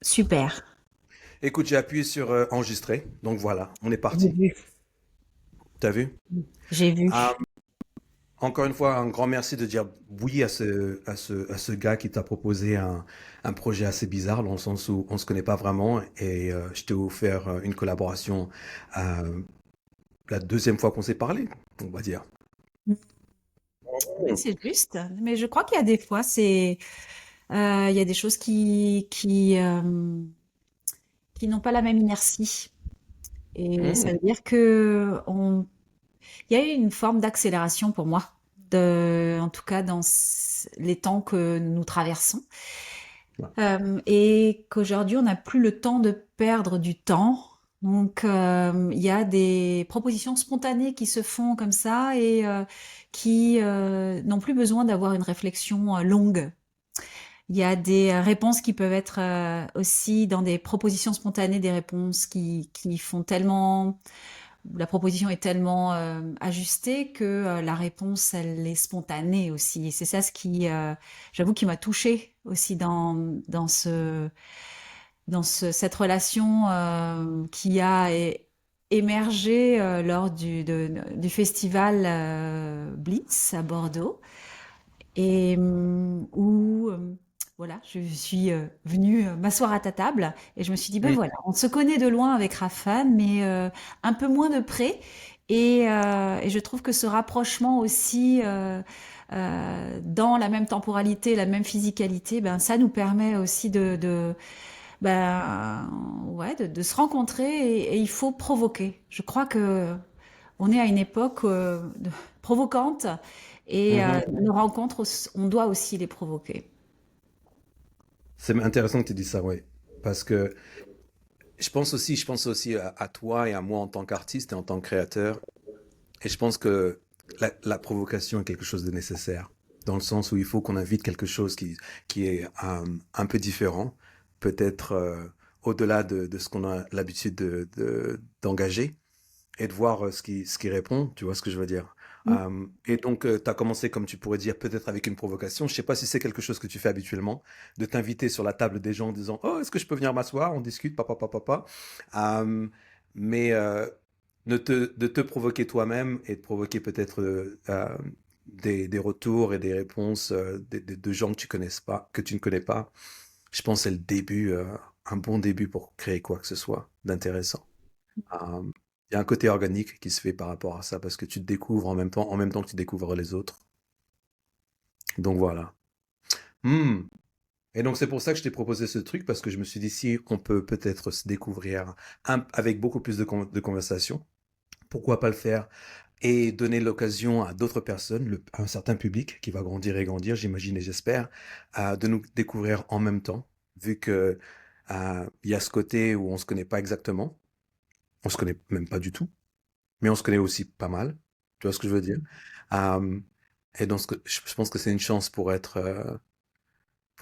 Super. Écoute, j'ai appuyé sur enregistrer, donc voilà, on est J'ai parti. vu. T'as vu? J'ai vu. Ah, encore une fois, un grand merci de dire oui à ce gars qui t'a proposé un projet assez bizarre, dans le sens où on se connaît pas vraiment, et je t'ai offert une collaboration euh, la deuxième fois qu'on s'est parlé, on va dire. Oui, c'est juste. Mais je crois qu'il y a des fois, il y a des choses qui n'ont pas la même inertie. Et ça Hmm. veut dire il y a eu une forme d'accélération pour moi, en tout cas dans les temps que nous traversons. Ouais. Et qu'aujourd'hui, on n'a plus le temps de perdre du temps. Donc, il y a des propositions spontanées qui se font comme ça et qui n'ont plus besoin d'avoir une réflexion longue. Il y a des réponses qui peuvent être aussi dans des propositions spontanées, des réponses qui font tellement la proposition est tellement ajustée que la réponse, elle est spontanée aussi. Et c'est ça ce qui, j'avoue, qui m'a touchée aussi cette relation qui a émergé lors du festival Blitz à Bordeaux et où voilà, je suis venue m'asseoir à ta table et je me suis dit, ben Hmm. voilà, on se connaît de loin avec Rafan, mais un peu moins de près. Et je trouve que ce rapprochement aussi dans la même temporalité, la même physicalité, ben, ça nous permet aussi ben, ouais, de se rencontrer et il faut provoquer. Je crois que on est à une époque provocante et Mhm. nos rencontres, on doit aussi les provoquer. C'est intéressant que tu dis ça, ouais, parce que je pense aussi à toi et à moi en tant qu'artiste et en tant que créateur. Et je pense que la provocation est quelque chose de nécessaire, dans le sens où il faut qu'on invite quelque chose qui est un peu différent, peut-être au-delà de ce qu'on a l'habitude d'engager, et de voir ce qui répond, tu vois ce que je veux dire. Mm. Et donc, tu as commencé, comme tu pourrais dire, peut-être avec une provocation. Je sais pas si c'est quelque chose que tu fais habituellement, de t'inviter sur la table des gens en disant, «Oh, est-ce que je peux venir m'asseoir? On discute, papa, papa, papa.» Euh, mais de te provoquer toi-même et de provoquer peut-être des retours et des réponses de gens que tu ne connais pas, je pense que c'est le début, un bon début pour créer quoi que ce soit d'intéressant. Euh, Il y a un côté organique qui se fait par rapport à ça parce que tu te découvres en même temps que tu découvres les autres. Donc voilà. Hmm. Et donc c'est pour ça que je t'ai proposé ce truc parce que je me suis dit si on peut peut-être se découvrir avec beaucoup plus de conversations, pourquoi pas le faire et donner l'occasion à d'autres personnes, à un certain public qui va grandir et grandir, j'imagine et j'espère, de nous découvrir en même temps, vu que il y a ce côté où on se connaît pas exactement, on se connaît même pas du tout, mais on se connaît aussi pas mal. Tu vois ce que je veux dire? Euh, et donc, je pense que c'est une chance pour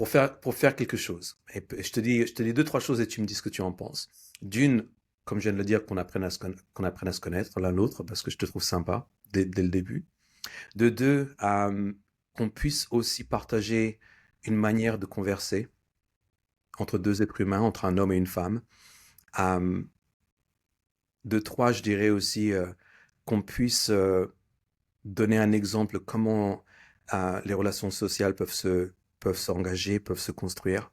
faire quelque chose. Et je te dis deux, trois choses et tu me dis ce que tu en penses. D'une, comme je viens de le dire, qu'on apprenne à se connaître l'un l'autre parce que je te trouve sympa dès le début. De deux, qu'on puisse aussi partager une manière de converser entre deux êtres humains, entre un homme et une femme. Euh, de trois, je dirais aussi qu'on puisse donner un exemple comment les relations sociales peuvent s'engager, peuvent se construire,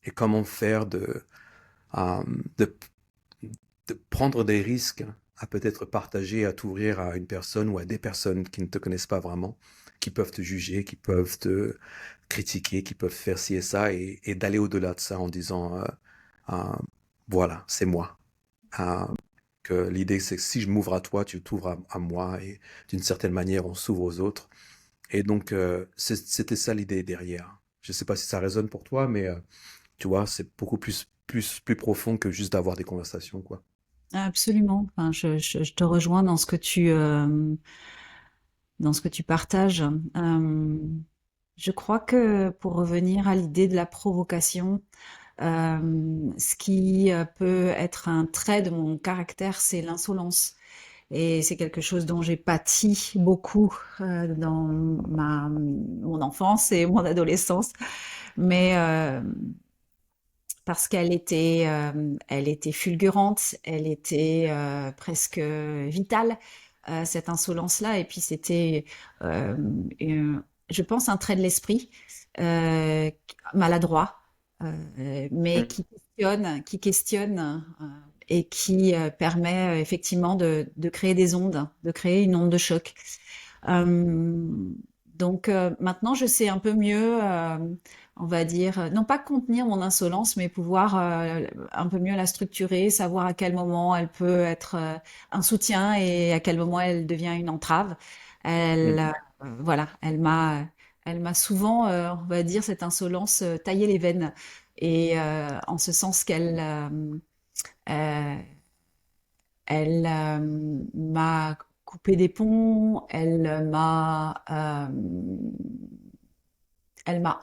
et comment faire euh, de, de prendre des risques à peut-être partager, à t'ouvrir à une personne ou à des personnes qui ne te connaissent pas vraiment, qui peuvent te juger, qui peuvent te critiquer, qui peuvent faire ci et ça, et d'aller au-delà de ça en disant, euh, voilà, c'est moi. Euh, que l'idée, c'est que si je m'ouvre à toi, tu t'ouvres à moi, et d'une certaine manière, on s'ouvre aux autres. Et donc, c'était ça l'idée derrière. Je sais pas si ça résonne pour toi, mais tu vois, c'est beaucoup plus profond que juste d'avoir des conversations, quoi. Absolument. Enfin, je te rejoins dans ce que tu partages. Je crois que pour revenir à l'idée de la provocation, ce qui peut être un trait de mon caractère, c'est l'insolence. Et c'est quelque chose dont j'ai pâti beaucoup dans mon enfance et mon adolescence. Mais parce elle était fulgurante, elle était presque vitale, cette insolence-là. Et puis c'était, euh, je pense, un trait de l'esprit euh, maladroit, mais Mhm. qui questionne et qui permet effectivement de créer des ondes, de créer une onde de choc. Euh, donc maintenant, je sais un peu mieux, on va dire, non pas contenir mon insolence, mais pouvoir un peu mieux la structurer, savoir à quel moment elle peut être un soutien et à quel moment elle devient une entrave. Elle, Mhm. voilà, elle m'a souvent, on va dire, cette insolence taillé les veines, et en ce sens qu'elle, euh, elle m'a coupé des ponts, elle m'a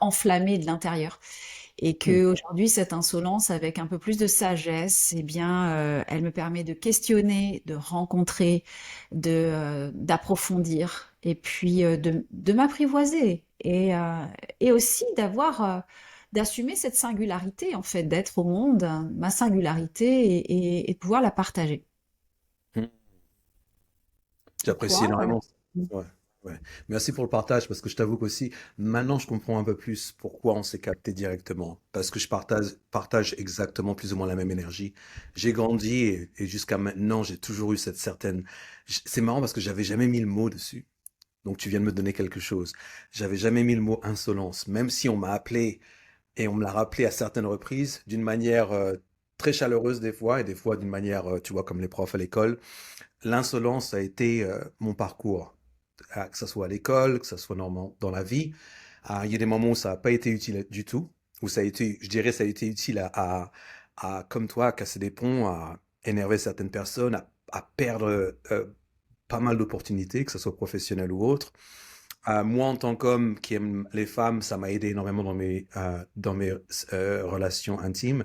enflammée de l'intérieur. Et Mhm. que aujourd'hui, cette insolence, avec un peu plus de sagesse, eh bien, elle me permet de questionner, de rencontrer, d'approfondir, et puis de m'apprivoiser, et aussi d'assumer cette singularité, en fait, d'être au monde, ma singularité, et de pouvoir la partager. Mhm. Et J'apprécie toi, énormément. Ouais, ouais. Merci pour le partage parce que je t'avoue qu'aussi, maintenant, je comprends un peu plus pourquoi on s'est capté directement. Parce que je partage exactement plus ou moins la même énergie. J'ai grandi et jusqu'à maintenant, j'ai toujours eu cette certaine. C'est marrant parce que j'avais jamais mis le mot dessus. Donc, tu viens de me donner quelque chose. J'avais jamais mis le mot insolence, même si on m'a appelé et on me l'a rappelé à certaines reprises d'une manière très chaleureuse des fois et des fois d'une manière, tu vois, comme les profs à l'école. L'insolence a été mon parcours, que ce soit à l'école, que ce soit dans la vie. Il y a des moments où ça n'a pas été utile du tout, où ça a été, je dirais, ça a été utile comme toi, à casser des ponts, à énerver certaines personnes, à perdre pas mal d'opportunités, que ce soit professionnelles ou autres. Moi, en tant qu'homme qui aime les femmes, ça m'a aidé énormément dans mes relations intimes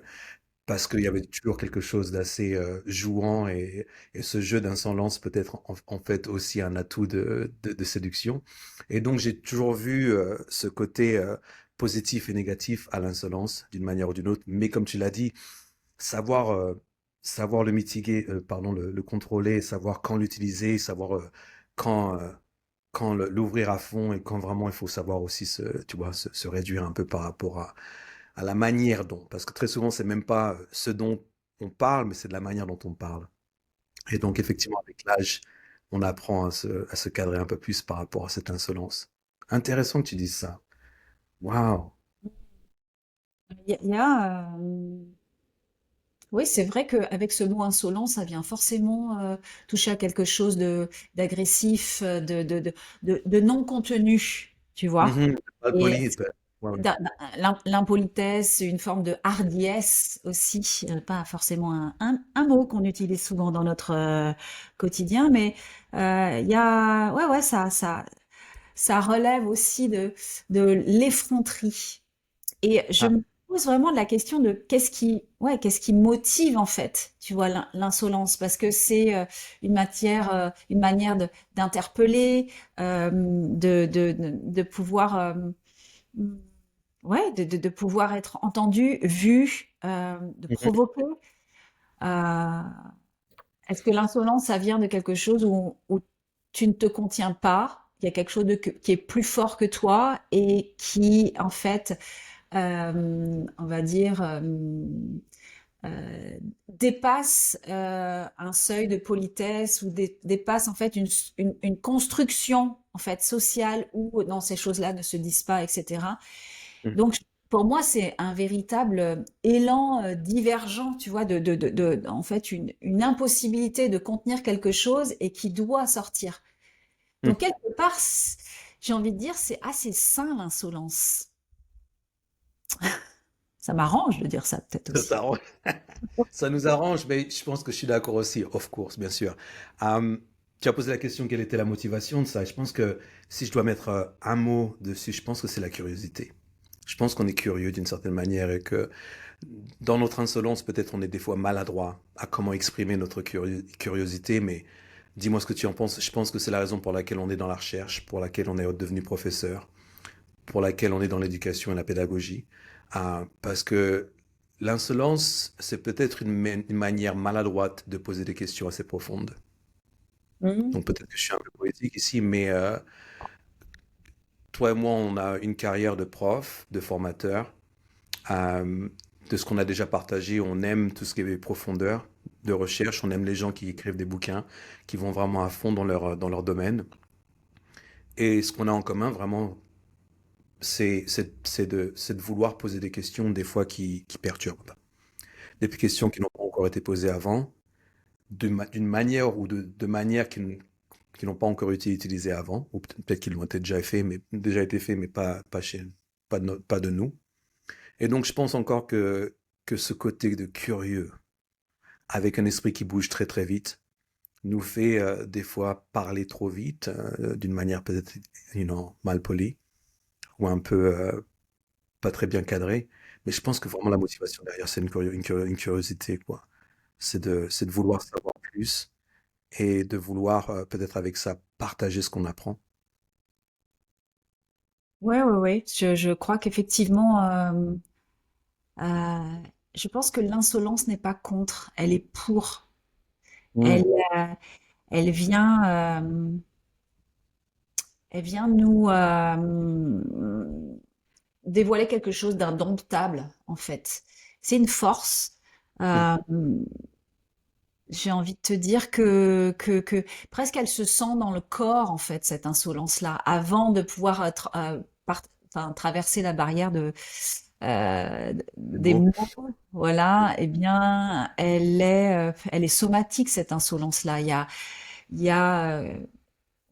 parce qu'il y avait toujours quelque chose d'assez jouant et ce jeu d'insolence peut être en fait aussi un atout de séduction. Et donc j'ai toujours vu ce côté positif et négatif à l'insolence d'une manière ou d'une autre. Mais comme tu l'as dit, savoir, savoir le mitiguer, pardon, le contrôler, savoir quand l'utiliser, savoir quand, l'ouvrir à fond et quand vraiment il faut savoir aussi tu vois, se réduire un peu par rapport à la manière dont, parce que très souvent, c'est même pas ce dont on parle, mais c'est de la manière dont on parle. Et donc, effectivement, avec l'âge, on apprend à se cadrer un peu plus par rapport à cette insolence. Intéressant que tu dises ça. Waouh. il y a, oui, c'est vrai qu'avec ce mot insolent, ça vient forcément toucher à quelque chose de d'agressif, de non contenu, tu vois. Mhm. Et Malpoli, ouais, ouais. l'impolitesse, une forme de hardiesse aussi, pas forcément un mot qu'on utilise souvent dans notre quotidien, mais il y a, ouais, ouais, ça relève aussi de l'effronterie. Et je Ah. me pose vraiment la question de qu'est-ce qui motive en fait, tu vois, l'insolence, parce que c'est une manière d'interpeller, de pouvoir, ouais, de pouvoir être entendu, vu, de Mhm. provoquer. Euh, Est-ce que l'insolence, ça vient de quelque chose où tu ne te contiens pas, il y a quelque chose qui est plus fort que toi et qui, en fait, on va dire, dépasse un seuil de politesse, ou dépasse en fait une construction en fait sociale où non, ces choses-là ne se disent pas, etc. Mhm. Donc pour moi, c'est un véritable élan divergent, tu vois, en fait une impossibilité de contenir quelque chose et qui doit sortir. Donc Mhm. quelque part, j'ai envie de dire, c'est assez sain l'insolence. Ça m'arrange de dire ça peut-être Ça aussi. s'arrange. Ça nous arrange, mais je pense que je suis d'accord aussi, of course, bien sûr. Euh, Tu as posé la question, quelle était la motivation de ça? Je pense que si je dois mettre un mot dessus, je pense que c'est la curiosité. Je pense qu'on est curieux d'une certaine manière et que dans notre insolence, peut-être on est des fois maladroit à comment exprimer notre curiosité, mais dis-moi ce que tu en penses. Je pense que c'est la raison pour laquelle on est dans la recherche, pour laquelle on est devenu professeur, pour laquelle on est dans l'éducation et la pédagogie. Parce que l'insolence, c'est peut-être une manière maladroite de poser des questions assez profondes. Mhm. Donc peut-être que je suis un peu poétique ici, mais toi et moi, on a une carrière de prof, de formateur. Euh, de ce qu'on a déjà partagé, on aime tout ce qui est profondeur de recherche, on aime les gens qui écrivent des bouquins, qui vont vraiment à fond dans leur domaine. Et ce qu'on a en commun, vraiment, c'est de vouloir poser des questions, des fois, qui perturbent. Des questions qui n'ont pas encore été posées avant, d'une manière ou de manière qui n'ont pas encore été utilisées avant, ou peut-être qu'ils l'ont été déjà été faits, mais pas de nous. Et donc, je pense encore que ce côté de curieux, avec un esprit qui bouge très très vite, nous fait des fois parler trop vite, d'une manière peut-être mal polie, ou un peu pas très bien cadrée. Mais je pense que vraiment la motivation derrière, c'est une curiosité, quoi. C'est de vouloir savoir plus et de vouloir peut-être avec ça partager ce qu'on apprend. Ouais, ouais, ouais. Je crois qu'effectivement, euh, je pense que l'insolence n'est pas contre, elle est pour. Elle, Mm. euh, elle vient, elle vient nous dévoiler quelque chose d'indomptable, en fait. C'est une force. Mm. Euh, j'ai envie de te dire que presque elle se sent dans le corps, en fait, cette insolence-là, avant de pouvoir enfin, traverser la barrière C'est des beau. mots. Voilà, eh bien, elle est somatique, cette insolence-là. Il y a,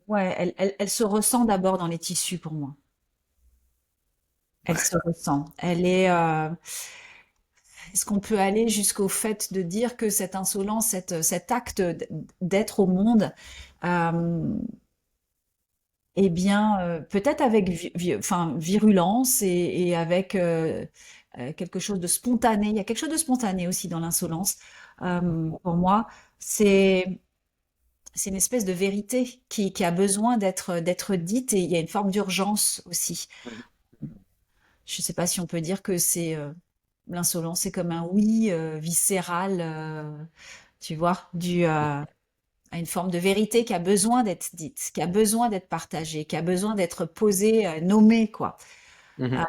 ouais, elle se ressent d'abord dans les tissus pour moi. Elle Ouais. se ressent. Est-ce qu'on peut aller jusqu'au fait de dire que cette insolence, cet acte d'être au monde, euh, eh bien, peut-être avec enfin, virulence et avec quelque chose de spontané. Il y a quelque chose de spontané aussi dans l'insolence. Pour moi, c'est c'est une espèce de vérité qui a besoin d'être dite et il y a une forme d'urgence aussi. Mhm. Je ne sais pas si on peut dire que c'est l'insolence, c'est comme un oui viscéral, tu vois, à une forme de vérité qui a besoin d'être dite, qui a besoin d'être partagée, qui a besoin d'être posée, nommée, quoi. Mhm. Ah,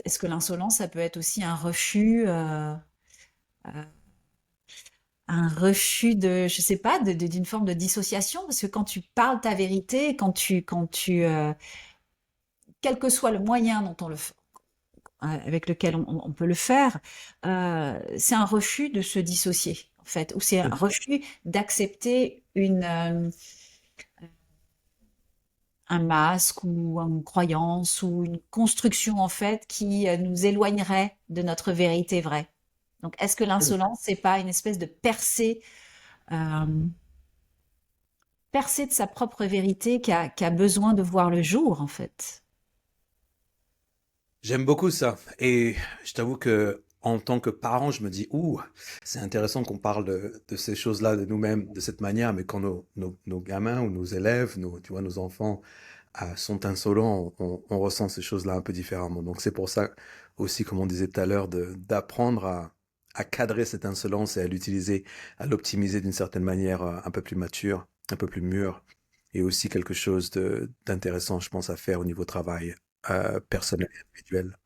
est-ce que l'insolence, ça peut être aussi un refus de, je sais pas, d'une forme de dissociation, parce que quand tu parles ta vérité, quel que soit le moyen dont on le fait, avec lequel on peut le faire, c'est un refus de se dissocier, en fait, ou c'est un refus d'accepter un masque ou une croyance ou une construction, en fait, qui nous éloignerait de notre vérité vraie. Donc, est-ce que Mhm. l'insolence, c'est pas une espèce de euh, percée de sa propre vérité qui a besoin de voir le jour, en fait? J'aime beaucoup ça. Et je t'avoue que en tant que parent, je me dis, ouh, c'est intéressant qu'on parle de ces choses-là de nous-mêmes de cette manière, mais quand nos gamins ou nos élèves, tu vois, nos enfants sont insolents, on ressent ces choses-là un peu différemment. Donc c'est pour ça aussi, comme on disait tout à l'heure, d'apprendre à cadrer cette insolence et à l'utiliser, à l'optimiser d'une certaine manière un peu plus mature, un peu plus mûr, et aussi quelque chose d'intéressant, je pense, à faire au niveau travail personnel et individuel.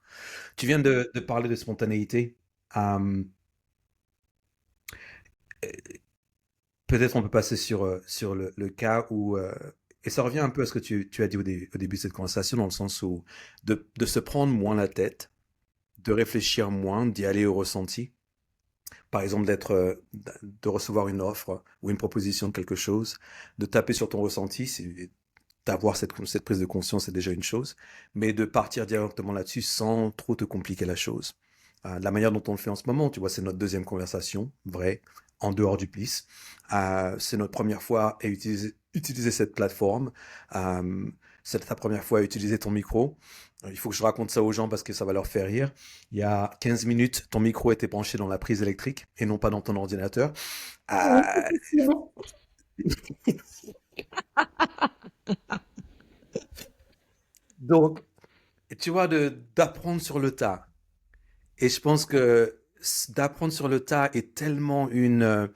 Tu viens de parler de spontanéité. Euh, Peut-être on peut passer sur le cas où, et ça revient un peu à ce que tu as dit au début de cette conversation, dans le sens où de se prendre moins la tête, de réfléchir moins, d'y aller au ressenti. Par exemple, de recevoir une offre ou une proposition de quelque chose, de taper sur ton ressenti, d'avoir cette prise de conscience, c'est déjà une chose, mais de partir directement là-dessus sans trop te compliquer la chose. De la manière dont on le fait en ce moment, tu vois, c'est notre deuxième conversation, vrai, en dehors du plis. C'est notre première fois à utiliser cette plateforme. Euh, c'est ta première fois à utiliser ton micro. Il faut que je raconte ça aux gens parce que ça va leur faire rire. Il y a 15 minutes, ton micro était branché dans la prise électrique et non pas dans ton ordinateur. Oui, Euh, effectivement. donc, tu vois, d'apprendre sur le tas. Et je pense que d'apprendre sur le tas est tellement une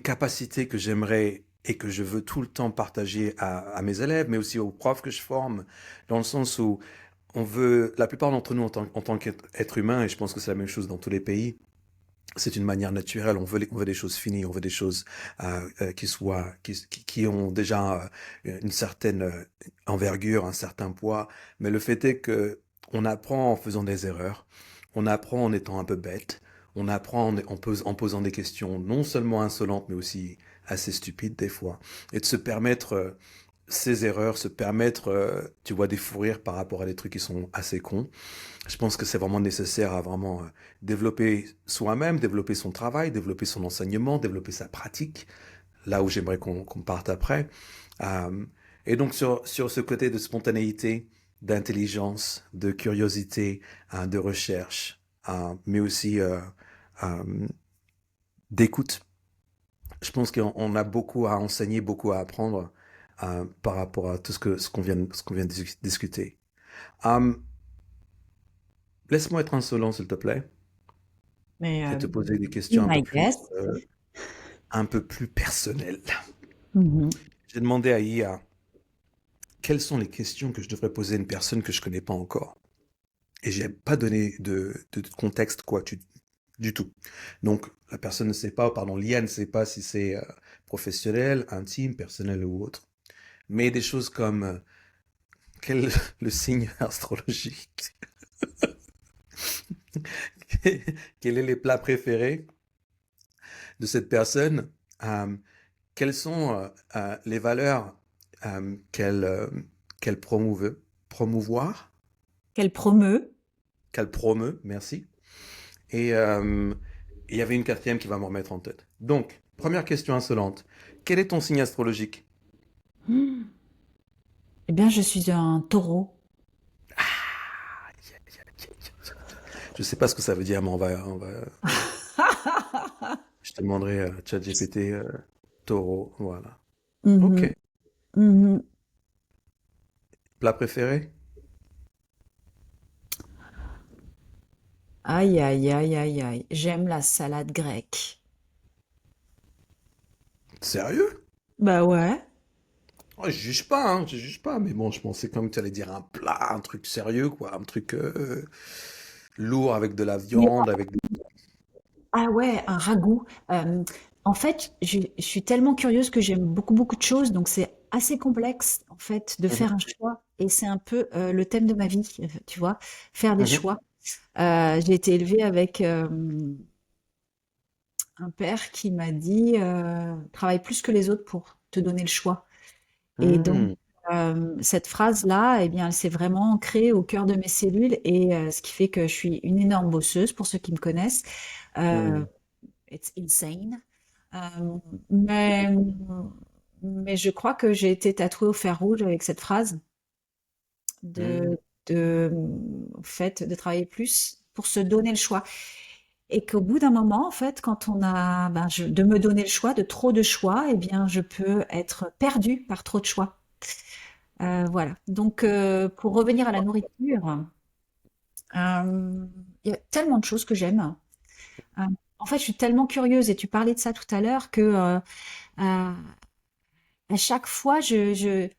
capacité que j'aimerais et que je veux tout le temps partager à mes élèves, mais aussi aux profs que je forme, dans le sens où on veut, la plupart d'entre nous en tant qu'être humain, et je pense que c'est la même chose dans tous les pays, c'est une manière naturelle. On veut des choses finies, on veut des choses qui ont déjà une certaine envergure, un certain poids. Mais le fait est que on apprend en faisant des erreurs, on apprend en étant un peu bête, on apprend en posant des questions non seulement insolentes, mais aussi assez stupides des fois, et de se permettre ces erreurs, se permettre, tu vois, des fous rires par rapport à des trucs qui sont assez cons. Je pense que c'est vraiment nécessaire à vraiment développer soi-même, développer son travail, développer son enseignement, développer sa pratique, là où j'aimerais qu'on parte après. Euh, et donc sur ce côté de spontanéité, d'intelligence, de curiosité, de recherche, mais aussi euh, d'écoute, je pense qu'on a beaucoup à enseigner, beaucoup à apprendre par rapport à tout ce qu'on vient de discuter. Euh, Laisse-moi être insolent, s'il te plaît, Mais et te poser des be questions my guest. un peu plus personnelles. Mhm. J'ai demandé à IA quelles sont les questions que je devrais poser à une personne que je connais pas encore. Et j'ai pas donné de contexte du tout. Donc la personne ne sait pas, pardon, l'IA ne sait pas si c'est professionnel, intime, personnel ou autre. Mais des choses comme quel est le signe astrologique, quels sont les plats préférés de cette personne, euh, quelles sont les valeurs qu'elle promouvoir, Qu'elle promeut. qu'elle promeut, merci. Et il y avait une quatrième qui va me remettre en tête. Donc, première question insolente. Quel est ton signe astrologique? Hmm. Eh bien, je suis un taureau. Je sais pas ce que ça veut dire, mais je te demanderai ChatGPT, taureau, voilà. Ok. Mhm, mhm. Plat préféré? Aïe, aïe, aïe, aïe, aïe. J'aime la salade grecque. Sérieux? Bah ouais. Oh, je juge pas, mais bon, je pensais comme tu allais dire un plat, un truc sérieux, quoi, un truc lourd avec de la Mais viande, avec des... ah ouais, un ragoût. En fait, je suis tellement curieuse que j'aime beaucoup, beaucoup de choses, donc c'est assez complexe, en fait, de Mhm, faire un choix. Et c'est un peu le thème de ma vie, tu vois, faire des mhm, choix. J'ai été élevée avec un père qui m'a dit travaille plus que les autres pour te donner le choix. Et donc, mhm, cette phrase-là, eh bien, elle s'est vraiment ancrée au cœur de mes cellules et ce qui fait que je suis une énorme bosseuse, pour ceux qui me connaissent. Euh, mhm, it's insane. Euh, mais, mais je crois que j'ai été tatouée au fer rouge avec cette phrase mhm, au fait, de travailler plus pour se donner le choix. Et qu'au bout d'un moment, en fait, quand on a, de me donner le choix, de trop de choix, eh bien, je peux être perdue par trop de choix. Voilà. Donc, pour revenir à la nourriture, il y a tellement de choses que j'aime. Euh, En fait, je suis tellement curieuse et tu parlais de ça tout à l'heure que à à chaque fois,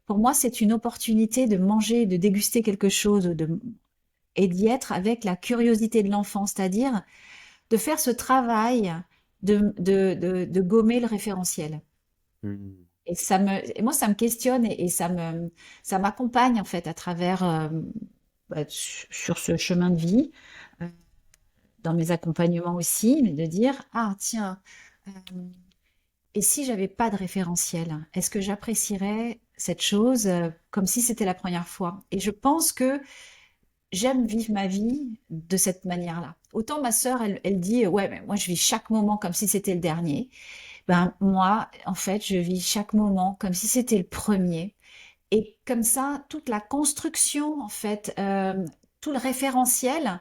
pour moi, c'est une opportunité de manger, de déguster quelque chose, et d'y être avec la curiosité de l'enfant, c'est-à-dire de faire ce travail de gommer le référentiel. mhm, Et moi, ça me questionne et ça m'accompagne en fait à travers sur ce chemin de vie, euh, dans mes accompagnements aussi, mais de dire ah tiens, euh, et si j'avais pas de référentiel, est-ce que j'apprécierais cette chose comme si c'était la première fois? Et je pense que j'aime vivre ma vie de cette manière-là. Autant ma sœur, elle dit ouais, mais moi je vis chaque moment comme si c'était le dernier. Ben moi, en fait, je vis chaque moment comme si c'était le premier. Et comme ça, toute la construction, en fait, tout le référentiel,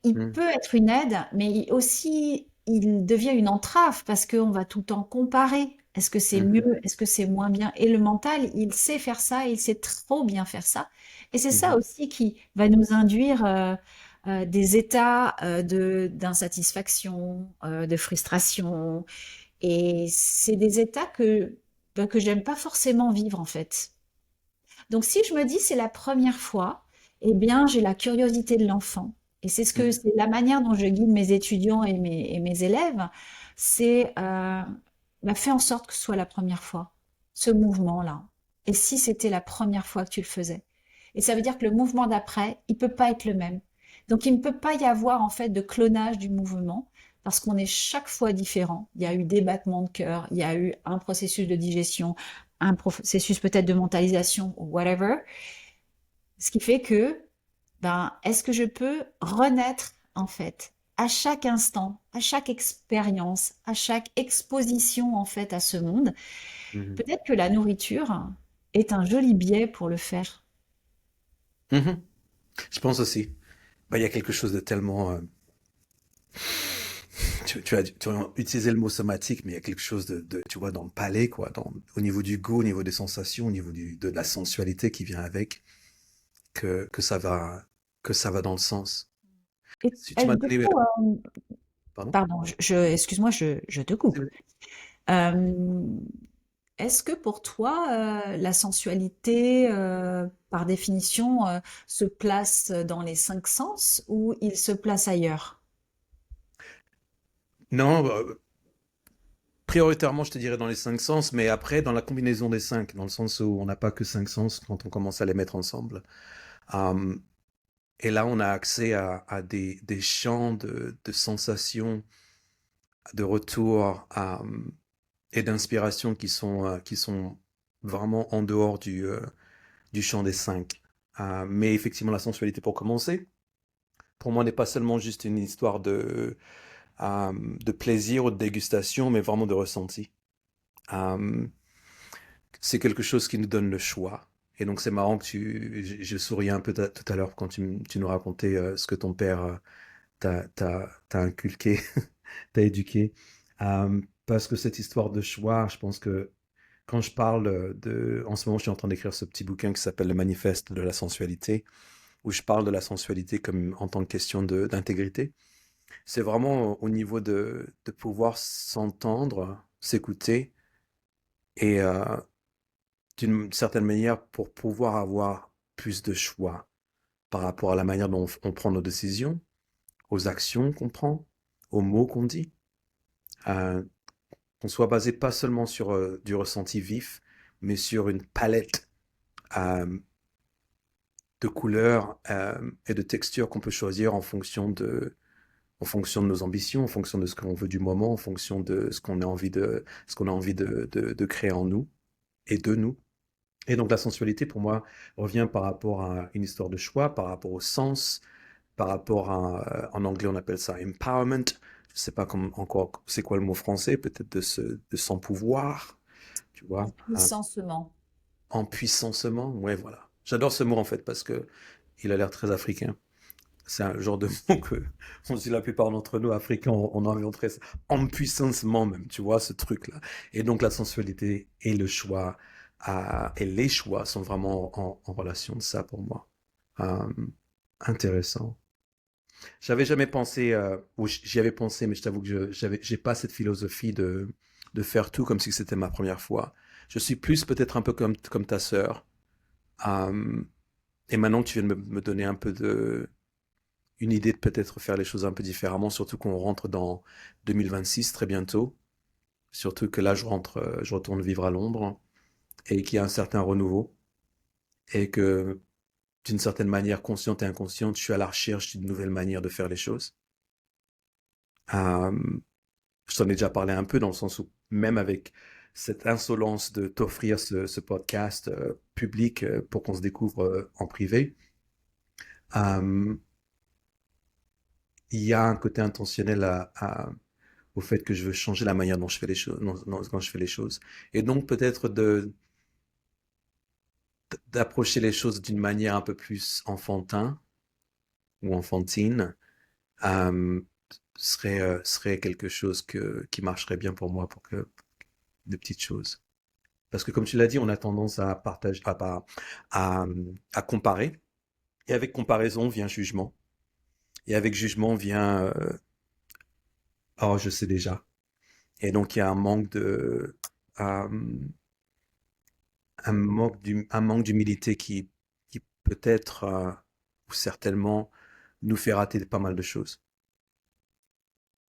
il mhm, peut être une aide, mais aussi il devient une entrave parce qu'on va tout le temps comparer. Est-ce que c'est mhm, mieux? Est-ce que c'est moins bien? Et le mental, il sait faire ça, il sait trop bien faire ça. Et c'est ça mhm, aussi qui va nous induire des états d'insatisfaction, de frustration. Et c'est des états que j'aime pas forcément vivre en fait. Donc si je me dis c'est la première fois, eh bien j'ai la curiosité de l'enfant. Et Mhm. c'est la manière dont je guide mes étudiants et mes élèves, c'est bah, fais en sorte que ce soit la première fois, ce mouvement-là. Et si c'était la première fois que tu le faisais? Et ça veut dire que le mouvement d'après, il peut pas être le même. Donc il ne peut pas y avoir en fait de clonage du mouvement parce qu'on est chaque fois différent. Il y a eu des battements de cœur, il y a eu un processus de digestion, un processus peut-être de mentalisation ou whatever. Ce qui fait que, ben, est-ce que je peux renaître en fait à chaque instant, à chaque expérience, à chaque exposition en fait à ce monde? Mhm. Peut-être que la nourriture est un joli biais pour le faire. Mhm. Je pense aussi. Bah, il y a quelque chose de tellement... tu as utilisé le mot somatique, mais il y a quelque chose tu vois, dans le palais, quoi, au niveau du goût, au niveau des sensations, au niveau de la sensualité qui vient avec, que, que ça va, que ça va dans le sens. Si tu m'as Du donné... coup, Pardon? pardon, excuse-moi, je te coupe. Vas-y. Euh, Est-ce que pour toi, la sensualité, par définition, se place dans les cinq sens ou il se place ailleurs? Non, prioritairement, je te dirais dans les cinq sens, mais après, dans la combinaison des cinq, dans le sens où on n'a pas que cinq sens quand on commence à les mettre ensemble. Euh, et là, on a accès à des champs de sensations, de retour et d'inspiration qui sont vraiment en dehors du champ des cinq. Mais effectivement, la sensualité, pour commencer, pour moi, n'est pas seulement juste une histoire de plaisir ou de dégustation, mais vraiment de ressenti. Euh, c'est quelque chose qui nous donne le choix. Et donc c'est marrant que je souriais un peu tout à l'heure quand tu nous racontais ce que ton père t'a inculqué, t'a éduqué. Parce que cette histoire de choix, je pense que quand je parle en ce moment, je suis en train d'écrire ce petit bouquin qui s'appelle Le Manifeste de la sensualité, où je parle de la sensualité comme en tant que question d'intégrité. C'est vraiment au niveau de pouvoir s'entendre, s'écouter et d'une certaine manière pour pouvoir avoir plus de choix par rapport à la manière dont on prend nos décisions, aux actions qu'on prend, aux mots qu'on dit, euh, qu'on soit basé pas seulement sur du ressenti vif, mais sur une palette euh, de couleurs et de textures qu'on peut choisir en fonction de nos ambitions, en fonction de ce qu'on veut du moment, en fonction de ce qu'on a envie de créer en nous et de nous. Et donc la sensualité, pour moi, revient par rapport à une histoire de choix, par rapport au sens, par rapport en anglais, on appelle ça empowerment. Je sais pas encore, c'est quoi le mot français, peut-être de son pouvoir, tu vois, Puissancement. empuissancement. Ouais, voilà. J'adore ce mot en fait parce que il a l'air très africain. C'est un genre de mot que on dit la plupart d'entre nous africains, on a inventé ça. Empuissancement même, tu vois, ce truc-là. Et donc la sensualité et le choix et les choix sont vraiment en relation de ça pour moi. Euh, intéressant. J'avais jamais pensé, ou j'y avais pensé, mais je t'avoue que j'ai pas cette philosophie de faire tout comme si c'était ma première fois. Je suis plus peut-être un peu comme ta sœur. Euh, et maintenant que tu viens de me donner un peu une idée de peut-être faire les choses un peu différemment, surtout qu'on rentre dans 2026 très bientôt. Surtout que là, je retourne vivre à Londres et qu'il y a un certain renouveau et que d'une certaine manière consciente et inconsciente, je suis à la recherche d'une nouvelle manière de faire les choses. Euh, je t'en ai déjà parlé un peu dans le sens où même avec cette insolence de t'offrir ce podcast public pour qu'on se découvre en privé, euh, il y a un côté intentionnel au fait que je veux changer la manière dont je fais les choses, quand je fais les choses. Et donc peut-être d'approcher les choses d'une manière un peu plus enfantin ou enfantine euh, serait quelque chose qui marcherait bien pour moi pour que de petites choses. Parce que comme tu l'as dit, on a tendance à partager, à comparer. Et avec comparaison vient jugement. Et avec jugement vient, oh, je sais déjà. Et donc, il y a euh, un manque d'humilité qui peut-être, ou certainement, nous fait rater pas mal de choses.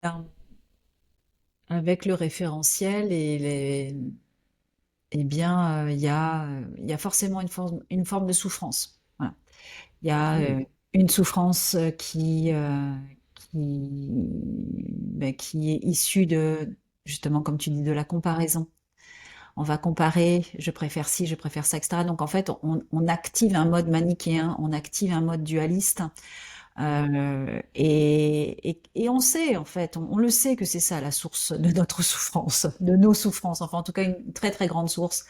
Alors, avec le référentiel eh bien, il y a forcément une forme de souffrance. Voilà. Il y a Hmm. une souffrance qui, qui est issue de, justement, comme tu dis, de la comparaison. On va comparer, je préfère ci, je préfère ça, etc. Donc en fait, on active un mode manichéen, on active un mode dualiste. Et on sait, en fait, on le sait que c'est ça la source de notre souffrance, de nos souffrances, enfin en tout cas une très très grande source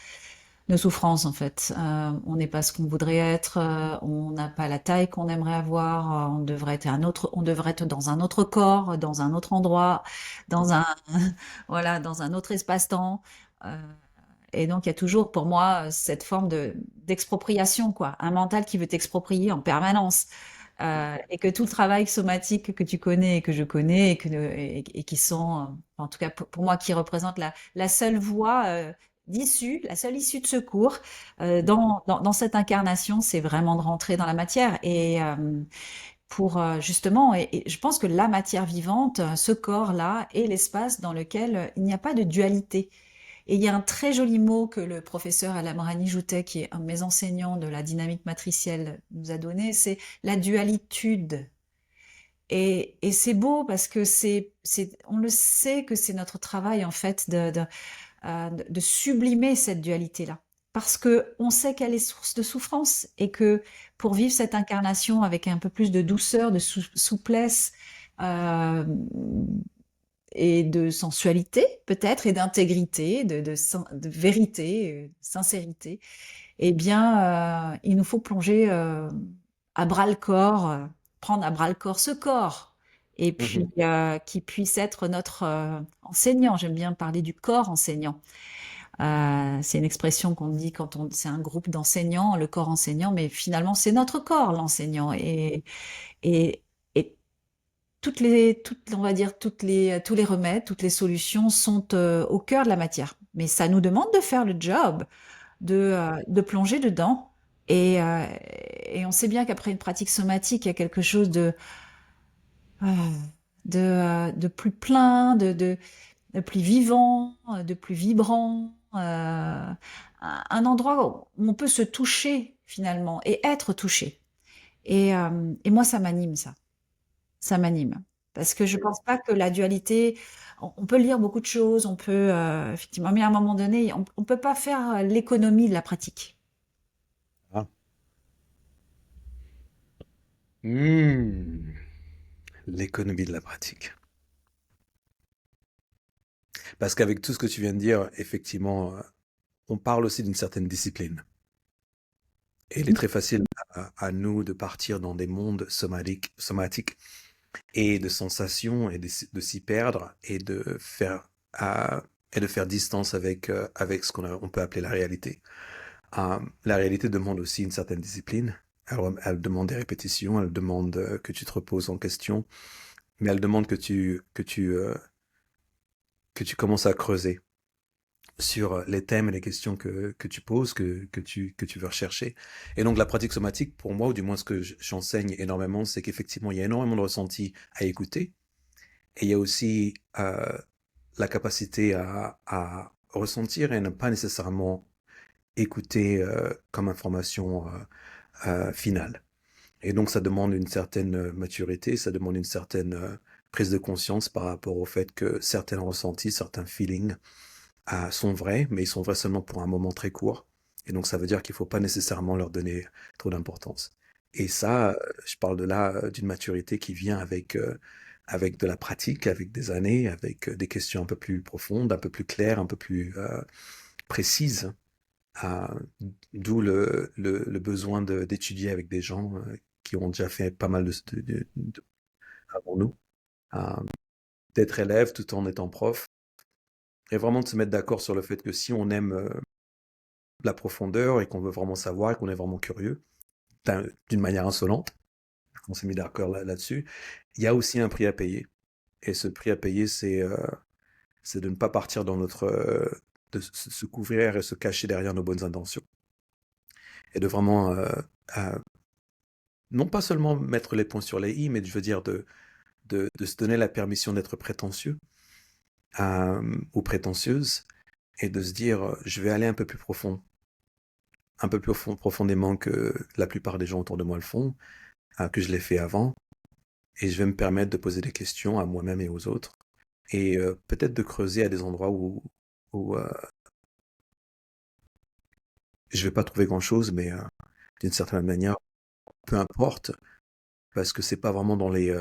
de souffrance en fait. On n'est pas ce qu'on voudrait être, on n'a pas la taille qu'on aimerait avoir, on devrait être on devrait être dans un autre corps, dans un autre endroit, dans un, voilà, dans un autre espace-temps. Euh, et donc il y a toujours pour moi cette forme de d'expropriation, quoi, un mental qui veut t'exproprier en permanence. Et que tout le travail somatique que tu connais et que je connais et qui sont, en tout cas pour moi, qui représentent la seule voie d'issue, la seule issue de secours dans cette incarnation, c'est vraiment de rentrer dans la matière et pour justement, et je pense que la matière vivante, ce corps-là, est l'espace dans lequel il n'y a pas de dualité. Et il y a un très joli mot que le professeur Alamrani Joutet, qui est un de mes enseignants de la dynamique matricielle, nous a donné, c'est la dualitude. Et c'est beau parce que on le sait que c'est notre travail en fait de sublimer cette dualité-là. Parce que on sait qu'elle est source de souffrance et que pour vivre cette incarnation avec un peu plus de douceur, de souplesse, euh, et de sensualité peut-être et d'intégrité, de vérité, sincérité, eh bien, il nous faut plonger à bras le corps, prendre à bras le corps ce corps, et puis Mhm. qui puisse être notre enseignant. J'aime bien parler du corps enseignant. C'est une expression qu'on dit quand c'est un groupe d'enseignants, le corps enseignant, mais finalement c'est notre corps l'enseignant. Et, et on va dire, tous les remèdes, toutes les solutions sont au cœur de la matière. Mais ça nous demande de faire le job, de plonger dedans. Et, euh, et on sait bien qu'après une pratique somatique, il y a quelque chose euh, de plus plein, de plus vivant, de plus vibrant. Un endroit où on peut se toucher finalement et être touché. Et moi, ça m'anime, ça. Ça m'anime. Parce que je pense pas que la dualité, on peut lire beaucoup de choses, on peut effectivement, mais à un moment donné, on peut pas faire l'économie de la pratique. Ah. Hmm. L'économie de la pratique. Parce qu'avec tout ce que tu viens de dire, effectivement, on parle aussi d'une certaine discipline. Et il est très facile à nous de partir dans des mondes somatiques et de sensations et de s'y perdre euh, et de faire distance avec ce on peut appeler la réalité. La réalité demande aussi une certaine discipline. Elle demande des répétitions, elle demande que tu te reposes en question, mais elle demande que tu commences à creuser sur les thèmes et les questions que tu poses, que tu veux rechercher. Et donc la pratique somatique, pour moi, ou du moins ce que j'enseigne énormément, c'est qu'effectivement, il y a énormément de ressentis à écouter, et il y a aussi la capacité à ressentir et ne pas nécessairement écouter comme information finale. Et donc ça demande une certaine maturité, ça demande une certaine prise de conscience par rapport au fait que certains ressentis, certains feelings sont vrais, mais ils sont vrais seulement pour un moment très court. Et donc ça veut dire qu'il ne faut pas nécessairement leur donner trop d'importance. Et ça, je parle de là d'une maturité qui vient avec de la pratique, avec des années, avec des questions un peu plus profondes, un peu plus claires, un peu plus précises. Euh, D'où le besoin d'étudier avec des gens qui ont déjà fait pas mal avant nous, euh, d'être élève tout en étant prof, et vraiment de se mettre d'accord sur le fait que si on aime la profondeur et qu'on veut vraiment savoir et qu'on est vraiment curieux, d'une manière insolente, On s'est mis d'accord là-dessus. Il y a aussi un prix à payer. Et ce prix à payer, c'est de ne pas partir dans de se couvrir et se cacher derrière nos bonnes intentions. Et de vraiment, euh, non pas seulement mettre les points sur les i, mais je veux dire de se donner la permission d'être prétentieux ou prétentieuse et de se dire, je vais aller un peu plus profond, un peu plus profondément que la plupart des gens autour de moi le font, que je l'ai fait avant, et je vais me permettre de poser des questions à moi-même et aux autres, et peut-être de creuser à des endroits où je vais pas trouver grand-chose, mais d'une certaine manière, peu importe, parce que c'est pas vraiment dans les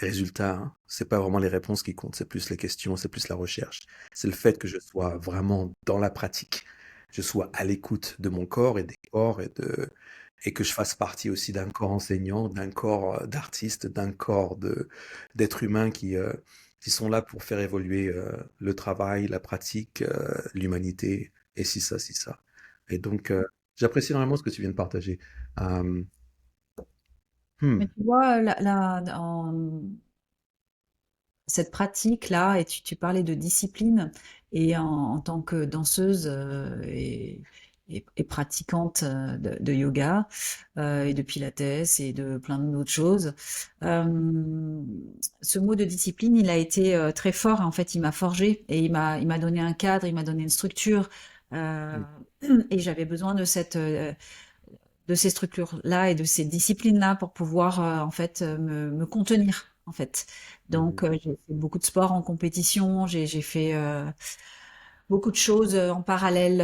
résultats, hein. C'est pas vraiment les réponses qui comptent, c'est plus les questions, c'est plus la recherche. C'est le fait que je sois vraiment dans la pratique, je sois à l'écoute de mon corps et des corps et que je fasse partie aussi d'un corps enseignant, d'un corps d'artistes, d'un corps d'êtres humains qui sont là pour faire évoluer le travail, la pratique, l'humanité, et si ça, si ça. Et donc, j'apprécie énormément ce que tu viens de partager. Euh, Mais hmm, tu vois, cette pratique-là, et tu parlais de discipline, et en tant que danseuse et pratiquante de yoga et de pilates et de plein d'autres choses, euh, ce mot de discipline, il a été très fort. En fait, il m'a forgé et il m'a donné un cadre, il m'a donné une structure. euh, hmm, et j'avais besoin de ces structures-là et de ces disciplines-là pour pouvoir en fait me contenir en fait. Donc mhm, j'ai fait beaucoup de sport en compétition, j'ai fait beaucoup de choses en parallèle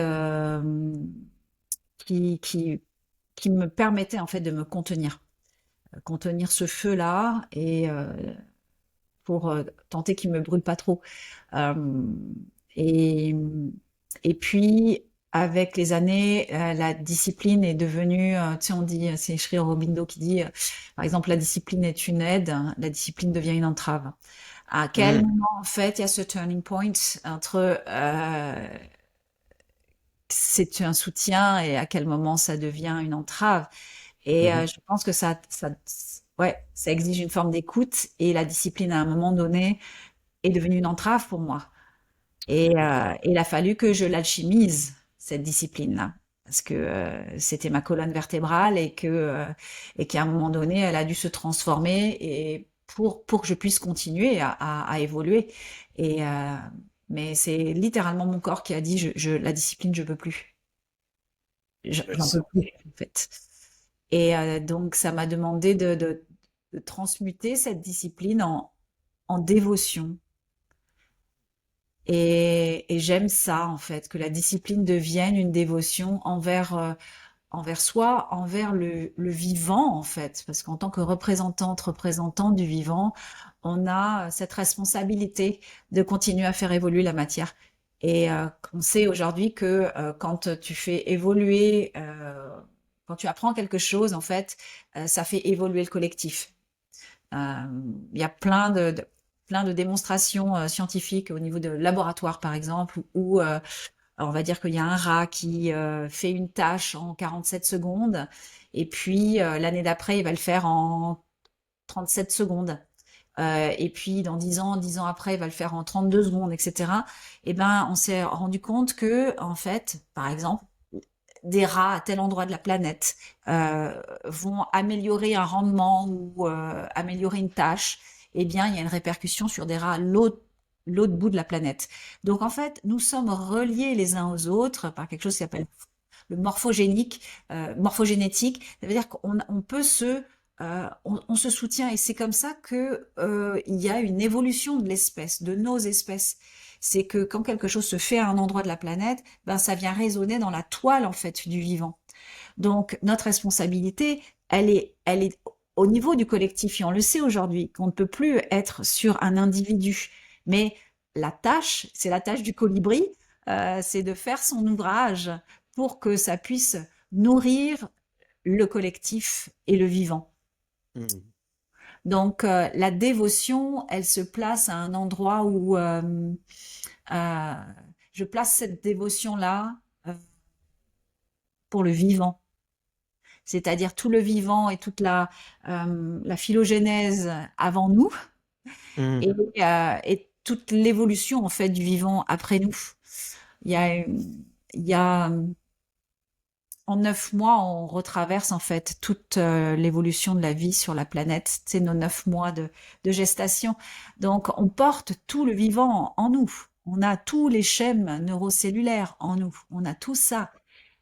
qui, qui, qui me permettaient en fait de me contenir, contenir ce feu-là et pour tenter qu'il me brûle pas trop. Euh, et, et puis, avec les années, la discipline est devenue, tu sais, on dit, c'est Sri Aurobindo qui dit, par exemple, la discipline est une aide, hein, la discipline devient une entrave. À quel hmm, moment, en fait, il y a ce turning point entre c'est un soutien et à quel moment ça devient une entrave? Et mhm. je pense que ouais, ça exige une forme d'écoute et la discipline à un moment donné est devenue une entrave pour moi. Et il a fallu que je l'alchimise, cette discipline-là. Parce que c'était ma colonne vertébrale et qu'à un moment donné, elle a dû se transformer et pour que je puisse continuer à évoluer. Et, mais c'est littéralement mon corps qui a dit, la discipline, je peux plus. J'en peux Intéressant. plus, en fait. Et donc, ça m'a demandé de transmuter cette discipline en dévotion. Et j'aime ça, en fait, que la discipline devienne une dévotion envers soi, envers le vivant, en fait. Parce qu'en tant que représentante, représentant du vivant, on a cette responsabilité de continuer à faire évoluer la matière. Et on sait aujourd'hui que quand tu fais évoluer, quand tu apprends quelque chose, en fait, ça fait évoluer le collectif. Il y a plein de démonstrations scientifiques au niveau de laboratoire, par exemple, où on va dire qu'il y a un rat qui fait une tâche en 47 secondes, et puis l'année d'après, il va le faire en 37 secondes. Et puis dans 10 ans après, il va le faire en 32 secondes, etc. Et ben, on s'est rendu compte que, en fait, par exemple, des rats à tel endroit de la planète vont améliorer un rendement ou améliorer une tâche, eh bien, il y a une répercussion sur des rats à l'autre bout de la planète. Donc, en fait, nous sommes reliés les uns aux autres par quelque chose qui s'appelle le morphogénétique. Ça veut dire qu'on peut on se soutient et c'est comme ça que il y a une évolution de l'espèce, de nos espèces. C'est que quand quelque chose se fait à un endroit de la planète, ben ça vient résonner dans la toile en fait du vivant. Donc notre responsabilité, elle est au niveau du collectif et on le sait aujourd'hui qu'on ne peut plus être sur un individu. Mais la tâche, c'est la tâche du colibri, c'est de faire son ouvrage pour que ça puisse nourrir le collectif et le vivant. Hmm. Donc la dévotion, elle se place à un endroit où euh, je place cette dévotion-là pour le vivant. c'est-à-dire tout le vivant et toute la phylogénèse avant nous, et, Mhm. et toute l'évolution en fait du vivant après nous. Il y a, il y a en 9 mois, on retraverse en fait toute l'évolution de la vie sur la planète. C'est nos 9 mois de gestation. Donc, on porte tout le vivant en nous. On a tous les schèmes neurocellulaires en nous. On a tout ça.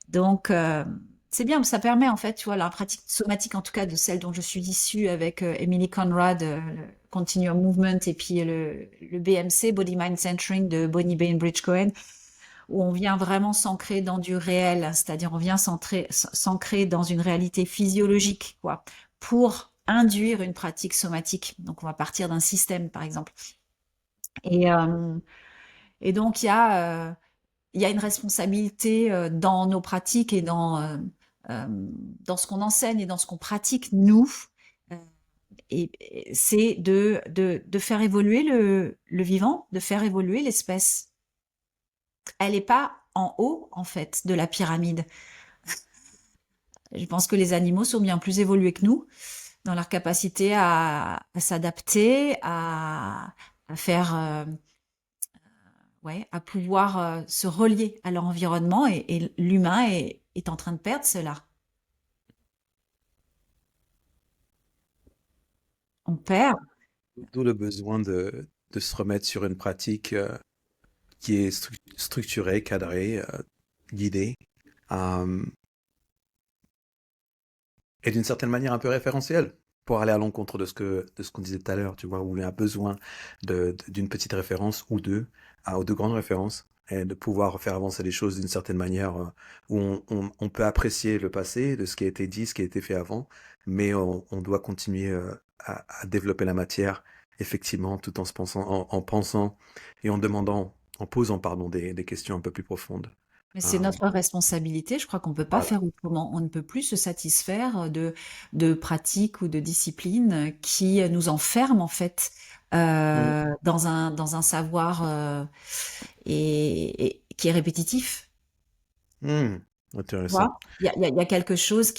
Donc, c'est bien, ça permet en fait, tu vois, la pratique somatique, en tout cas de celle dont je suis issue avec Emily Conrad, le Continuum Movement, et puis le BMC, Body Mind Centering de Bonnie Bainbridge Cohen, où on vient vraiment s'ancrer dans du réel, c'est-à-dire on vient s'ancrer dans une réalité physiologique, quoi, pour induire une pratique somatique. Donc on va partir d'un système, par exemple. Et, euh, et donc il y a une responsabilité dans nos pratiques et dans ce qu'on enseigne et dans ce qu'on pratique, nous. Euh, et c'est de faire évoluer le vivant, de faire évoluer l'espèce. Elle n'est pas en haut, en fait, de la pyramide. Je pense que les animaux sont bien plus évolués que nous dans leur capacité à s'adapter, à faire, ouais, à pouvoir se relier à leur environnement. Et l'humain est en train de perdre cela. On perd. D'où le besoin de se remettre sur une pratique qui est structurée, cadrée, guidée, euh, et d'une certaine manière un peu référentielle pour aller à l'encontre de ce qu'on disait tout à l'heure, tu vois, où il y a besoin d'une petite référence ou deux, ou de grandes références, et de pouvoir faire avancer les choses d'une certaine manière où on peut apprécier le passé, de ce qui a été dit, ce qui a été fait avant, mais on doit continuer à développer la matière, effectivement, tout en se pensant, en pensant et en demandant, en posant, pardon, des questions un peu plus profondes. Mais c'est Euh, notre responsabilité. Je crois qu'on ne peut pas voilà. faire autrement. On ne peut plus se satisfaire de pratiques ou de disciplines qui nous enferment en fait Mm. dans un savoir et qui est répétitif. Mm. Tu Intéressant. vois? Il y a quelque chose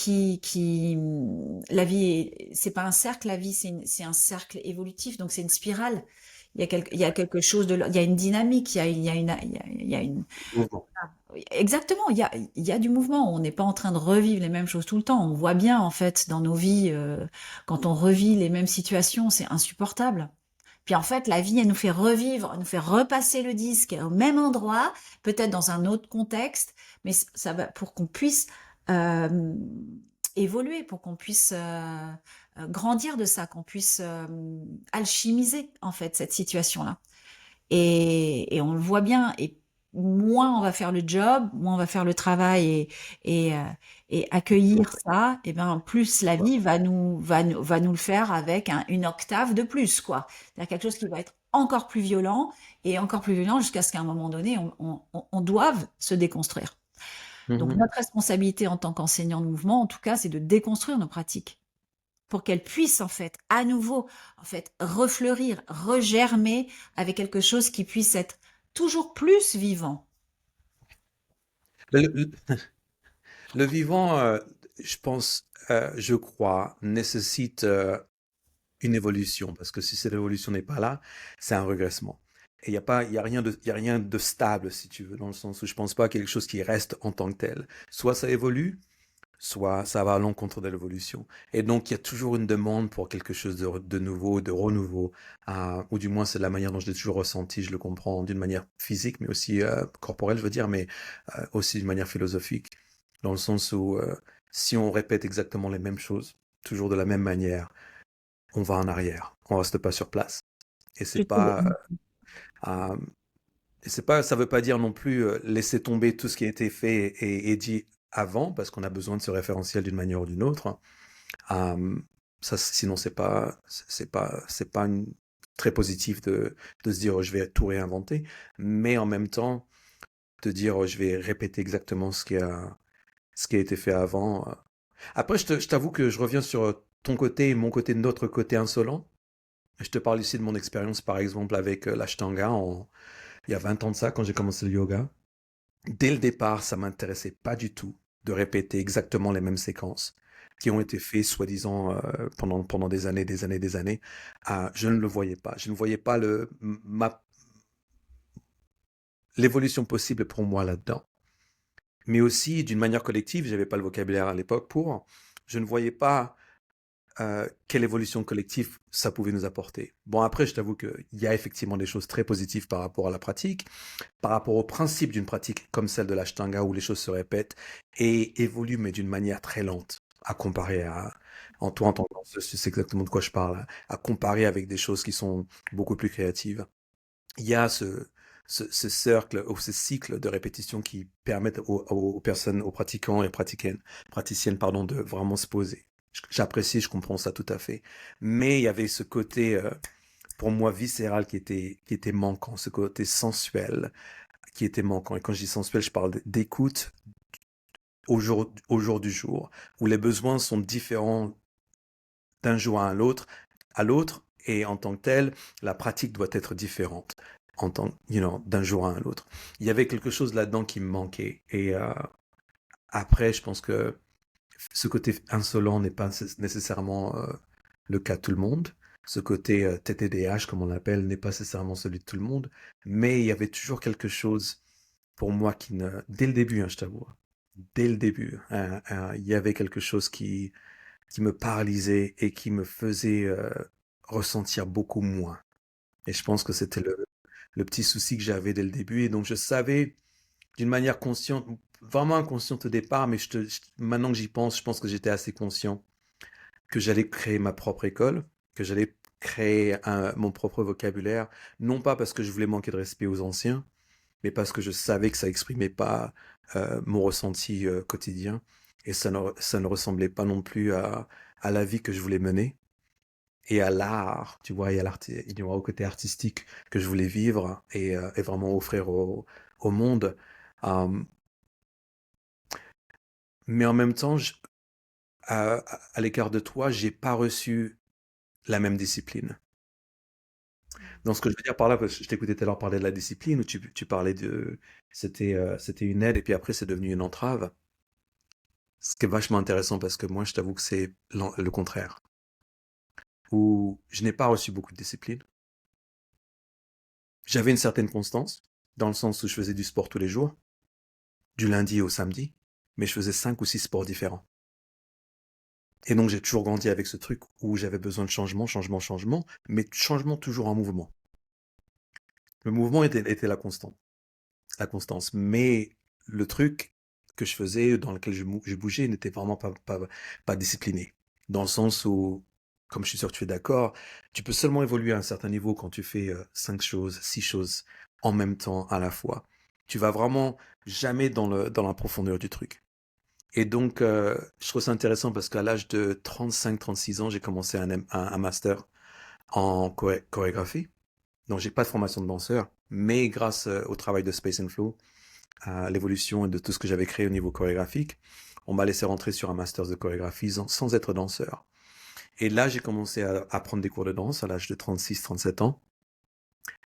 la vie, c'est pas un cercle, la vie, c'est un cercle évolutif, donc c'est une spirale. Il y a quelque chose il y a une dynamique, il y a une, Mouvement. oui, exactement, il y a du mouvement. On n'est pas en train de revivre les mêmes choses tout le temps. On voit bien, en fait, dans nos vies, quand on revit les mêmes situations, c'est insupportable. Puis en fait, la vie, elle nous fait revivre, elle nous fait repasser le disque au même endroit, peut-être dans un autre contexte, mais ça va pour qu'on puisse euh, évoluer, pour qu'on puisse grandir de ça, qu'on puisse alchimiser en fait cette situation-là. Et on le voit bien. Et moins on va faire le job, moins on va faire le travail et, euh, et accueillir ça, et ben plus la vie va nous le faire avec une octave de plus, quoi. C'est-à-dire quelque chose qui va être encore plus violent et encore plus violent jusqu'à ce qu'à un moment donné, on doive se déconstruire. Donc Mhm. notre responsabilité en tant qu'enseignant de mouvement, en tout cas, c'est de déconstruire nos pratiques pour qu'elles puissent en fait à nouveau en fait refleurir, regermer avec quelque chose qui puisse être toujours plus vivant. Le, le- le vivant, je pense, je crois, nécessite une évolution, parce que si cette évolution n'est pas là, c'est un régressement. Et il y a rien de stable, si tu veux, dans le sens où je pense pas à quelque chose qui reste en tant que tel. Soit ça évolue, soit ça va à l'encontre de l'évolution. Et donc, il y a toujours une demande pour quelque chose de nouveau, de renouveau, ou du moins c'est la manière dont je l'ai toujours ressenti, je le comprends d'une manière physique, mais aussi corporelle, je veux dire, mais aussi d'une manière philosophique, dans le sens où si on répète exactement les mêmes choses, toujours de la même manière, on va en arrière, on reste pas sur place. Et Je trouve, euh, ça veut pas dire non plus laisser tomber tout ce qui a été fait et dit avant, parce qu'on a besoin de ce référentiel d'une manière ou d'une autre. Euh, sinon, c'est pas très positif de se dire oh, je vais tout réinventer, mais en même temps de dire oh, je vais répéter exactement ce qui a été fait avant. Après, je t'avoue que je reviens sur ton côté et mon côté, notre côté insolent. Je te parle ici de mon expérience, par exemple, avec l'Ashtanga il y a 20 ans de ça, quand j'ai commencé le yoga. Dès le départ, ça m'intéressait pas du tout de répéter exactement les mêmes séquences. qui ont été faits, soi-disant, pendant des années, des années, des années. Je ne le voyais pas. Je ne voyais pas l'évolution possible pour moi là-dedans. Mais aussi, d'une manière collective, j'avais pas le vocabulaire à l'époque je ne voyais pas quelle évolution collective ça pouvait nous apporter. Bon, après, je t'avoue qu'il y a effectivement des choses très positives par rapport à la pratique, par rapport au principe d'une pratique comme celle de l'Ashtanga où les choses se répètent et évoluent, mais d'une manière très lente, à comparer en tant que danseuse, tu sais exactement de quoi je parle, à comparer avec des choses qui sont beaucoup plus créatives. Il y a ce cercle ou ce cycle de répétition qui permettent aux personnes, aux pratiquants et praticiennes, pardon, de vraiment se poser. J'apprécie, je comprends ça tout à fait. Mais il y avait ce côté, pour moi, viscéral qui était manquant, ce côté sensuel qui était manquant. Et quand je dis sensuel, je parle d'écoute au jour du jour, où les besoins sont différents d'un jour à l'autre, et en tant que tel, la pratique doit être différente en tant, d'un jour à l'autre. Il y avait quelque chose là-dedans qui me manquait. Et après, je pense que ce côté insolent n'est pas nécessairement le cas de tout le monde. Ce côté TTDH, comme on l'appelle, n'est pas nécessairement celui de tout le monde. Mais il y avait toujours quelque chose pour moi qui ne... Dès le début, hein, je t'avoue. Dès le début, il y avait quelque chose qui me paralysait et qui me faisait ressentir beaucoup moins. Et je pense que c'était le petit souci que j'avais dès le début. Et donc je savais d'une manière consciente, vraiment inconsciente au départ, mais maintenant que j'y pense, je pense que j'étais assez conscient que j'allais créer ma propre école, que j'allais créer mon propre vocabulaire, non pas parce que je voulais manquer de respect aux anciens, mais parce que je savais que ça exprimait pas mon ressenti quotidien et ça ne ressemblait pas non plus à la vie que je voulais mener et à l'art, tu vois, et au côté artistique que je voulais vivre et vraiment offrir au monde. Euh, mais en même temps, à l'écart de toi, j'ai pas reçu la même discipline. Donc, ce que je veux dire par là, parce que je t'écoutais tout à l'heure parler de la discipline, où tu parlais c'était une aide, et puis après, c'est devenu une entrave. Ce qui est vachement intéressant, parce que moi, je t'avoue que c'est le contraire. Où je n'ai pas reçu beaucoup de discipline. J'avais une certaine constance, dans le sens où je faisais du sport tous les jours, du lundi au samedi, mais je faisais 5 ou 6 sports différents. Et donc, j'ai toujours grandi avec ce truc où j'avais besoin de changement, changement, changement, mais changement toujours en mouvement. Le mouvement était la constance. Mais le truc que je faisais, dans lequel je bougeais, n'était vraiment pas discipliné. Dans le sens où, comme je suis sûr que tu es d'accord, tu peux seulement évoluer à un certain niveau quand tu fais 5 choses, 6 choses en même temps, à la fois. Tu vas vraiment jamais dans la profondeur du truc. Et donc, je trouve ça intéressant parce qu'à l'âge de 35-36 ans, j'ai commencé un master en chorégraphie. Donc, j'ai pas de formation de danseur, mais grâce au travail de Space and Flow, à l'évolution et de tout ce que j'avais créé au niveau chorégraphique, on m'a laissé rentrer sur un master de chorégraphie sans être danseur. Et là, j'ai commencé à prendre des cours de danse à l'âge de 36-37 ans,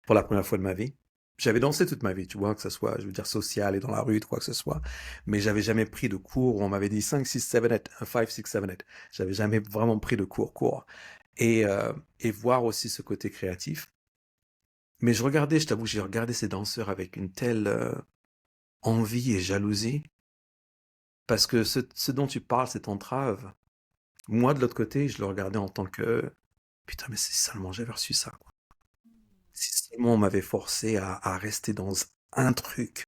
pour la première fois de ma vie. J'avais dansé toute ma vie, tu vois, que ce soit, je veux dire, social et dans la rue, quoi que ce soit. Mais j'avais jamais pris de cours où on m'avait dit 5, 6, 7, 8, 5, 6, 7, 8. J'avais jamais vraiment pris de cours. Et voir aussi ce côté créatif. Mais je t'avoue, j'ai regardé ces danseurs avec une telle envie et jalousie, parce que ce dont tu parles, cette entrave, moi de l'autre côté, je le regardais en tant que, putain, mais si seulement j'avais reçu ça, quoi. Si seulement on m'avait forcé à rester dans un truc.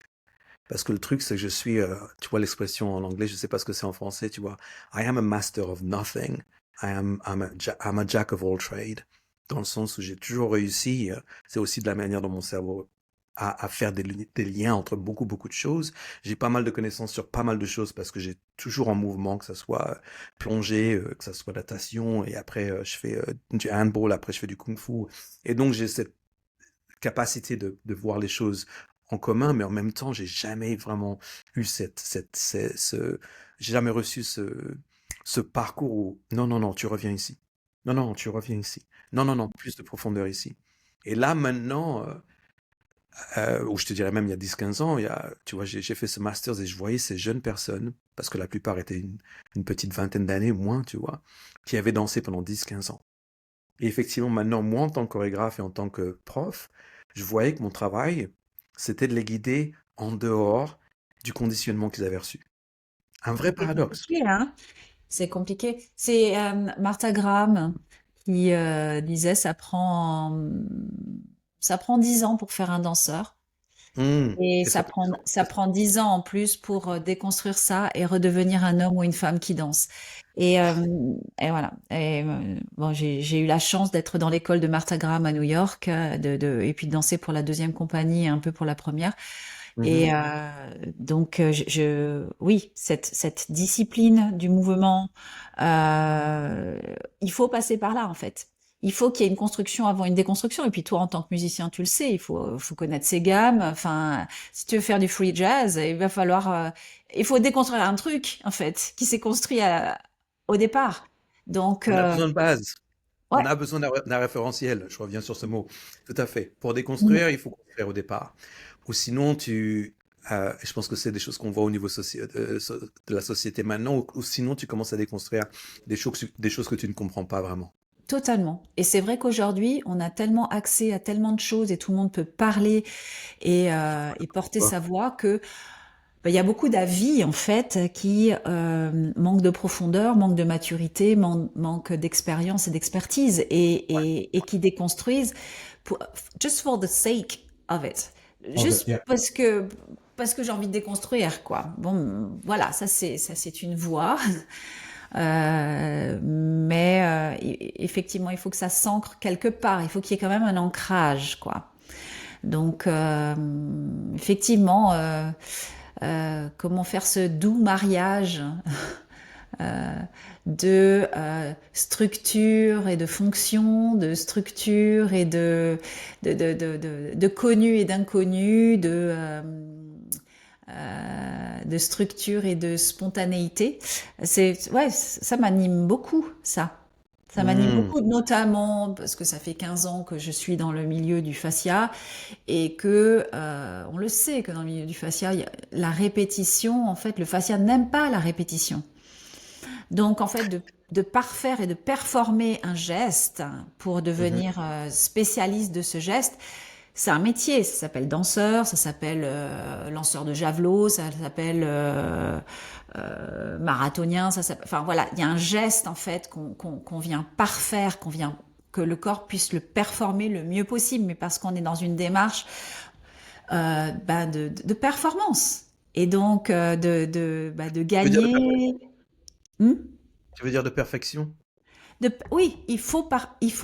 Parce que le truc, c'est que je suis, tu vois l'expression en anglais, je sais pas ce que c'est en français, tu vois. I am a master of nothing. I'm a jack of all trade. Dans le sens où j'ai toujours réussi, c'est aussi de la manière dont mon cerveau à faire des liens entre beaucoup, beaucoup de choses. J'ai pas mal de connaissances sur pas mal de choses parce que j'ai toujours en mouvement, que ça soit plongée, que ça soit natation, et après je fais du handball, après je fais du kung-fu. Et donc j'ai cette capacité de voir les choses en commun, mais en même temps, j'ai jamais vraiment eu j'ai jamais reçu ce parcours où, non, non, non, tu reviens ici. Non, non, tu reviens ici. Non, non, non, plus de profondeur ici. Et là, maintenant, ou je te dirais même il y a 10-15 ans, tu vois, j'ai fait ce master's et je voyais ces jeunes personnes, parce que la plupart étaient une petite vingtaine d'années, moins, tu vois, qui avaient dansé pendant 10-15 ans. Et effectivement, maintenant, moi, en tant que chorégraphe et en tant que prof, je voyais que mon travail, c'était de les guider en dehors du conditionnement qu'ils avaient reçu. Un vrai C'est paradoxe. compliqué, hein? C'est compliqué. C'est Martha Graham qui disait ça prend 10 ans pour faire un danseur. Et Et ça fait 10 ans. ça prend 10 ans en plus pour déconstruire ça et redevenir un homme ou une femme qui danse. Et, euh, et voilà. Et, bon, j'ai eu la chance d'être dans l'école de Martha Graham à New York, et puis de danser pour la deuxième compagnie et un peu pour la première. Et Mhm. donc, oui, cette discipline du mouvement, euh, il faut passer par là, en fait. Il faut qu'il y ait une construction avant une déconstruction. Et puis toi, en tant que musicien, tu le sais, faut connaître ses gammes. Enfin, si tu veux faire du free jazz, il faut déconstruire un truc, en fait, qui s'est construit au départ. Donc, On a besoin de base. On ouais. a besoin d'un référentiel. Je reviens sur ce mot. Tout à fait. Pour Mm. déconstruire, il faut construire au départ. Ou sinon, je pense que c'est des choses qu'on voit au niveau de la société maintenant, ou sinon tu commences à déconstruire des choses que tu ne comprends pas vraiment. Totalement. Et c'est vrai qu'aujourd'hui, on a tellement accès à tellement de choses et tout le monde peut parler et porter Quoi. sa voix que il y a beaucoup d'avis en fait qui manquent de profondeur, manquent de maturité, manquent d'expérience et d'expertise et qui déconstruisent pour, just for the sake of it, juste Yeah. parce que j'ai envie de déconstruire quoi. Bon, voilà, ça c'est une voie. Mais effectivement, il faut que ça s'ancre quelque part. Il faut qu'il y ait quand même un ancrage, quoi. Donc, effectivement, comment faire ce doux mariage euh, de structure et de fonction, de structure et de connu et d'inconnu, de structure et de spontanéité. Ouais, ça m'anime beaucoup, ça. Ça m'anime Hmm. beaucoup, notamment parce que ça fait 15 ans que je suis dans le milieu du fascia et que on le sait que dans le milieu du fascia, il y a la répétition, en fait, le fascia n'aime pas la répétition. Donc, en fait, de parfaire et de performer un geste pour Mhm. devenir spécialiste de ce geste, c'est un métier. Ça s'appelle danseur, ça s'appelle lanceur de javelot, ça s'appelle marathonien. Enfin voilà, il y a un geste en fait qu'on vient parfaire, qu'on vient que le corps puisse le performer le mieux possible, mais parce qu'on est dans une démarche de performance et donc de Tu veux dire de gagner. Hmm. Tu veux dire de perfection? Oui, il faut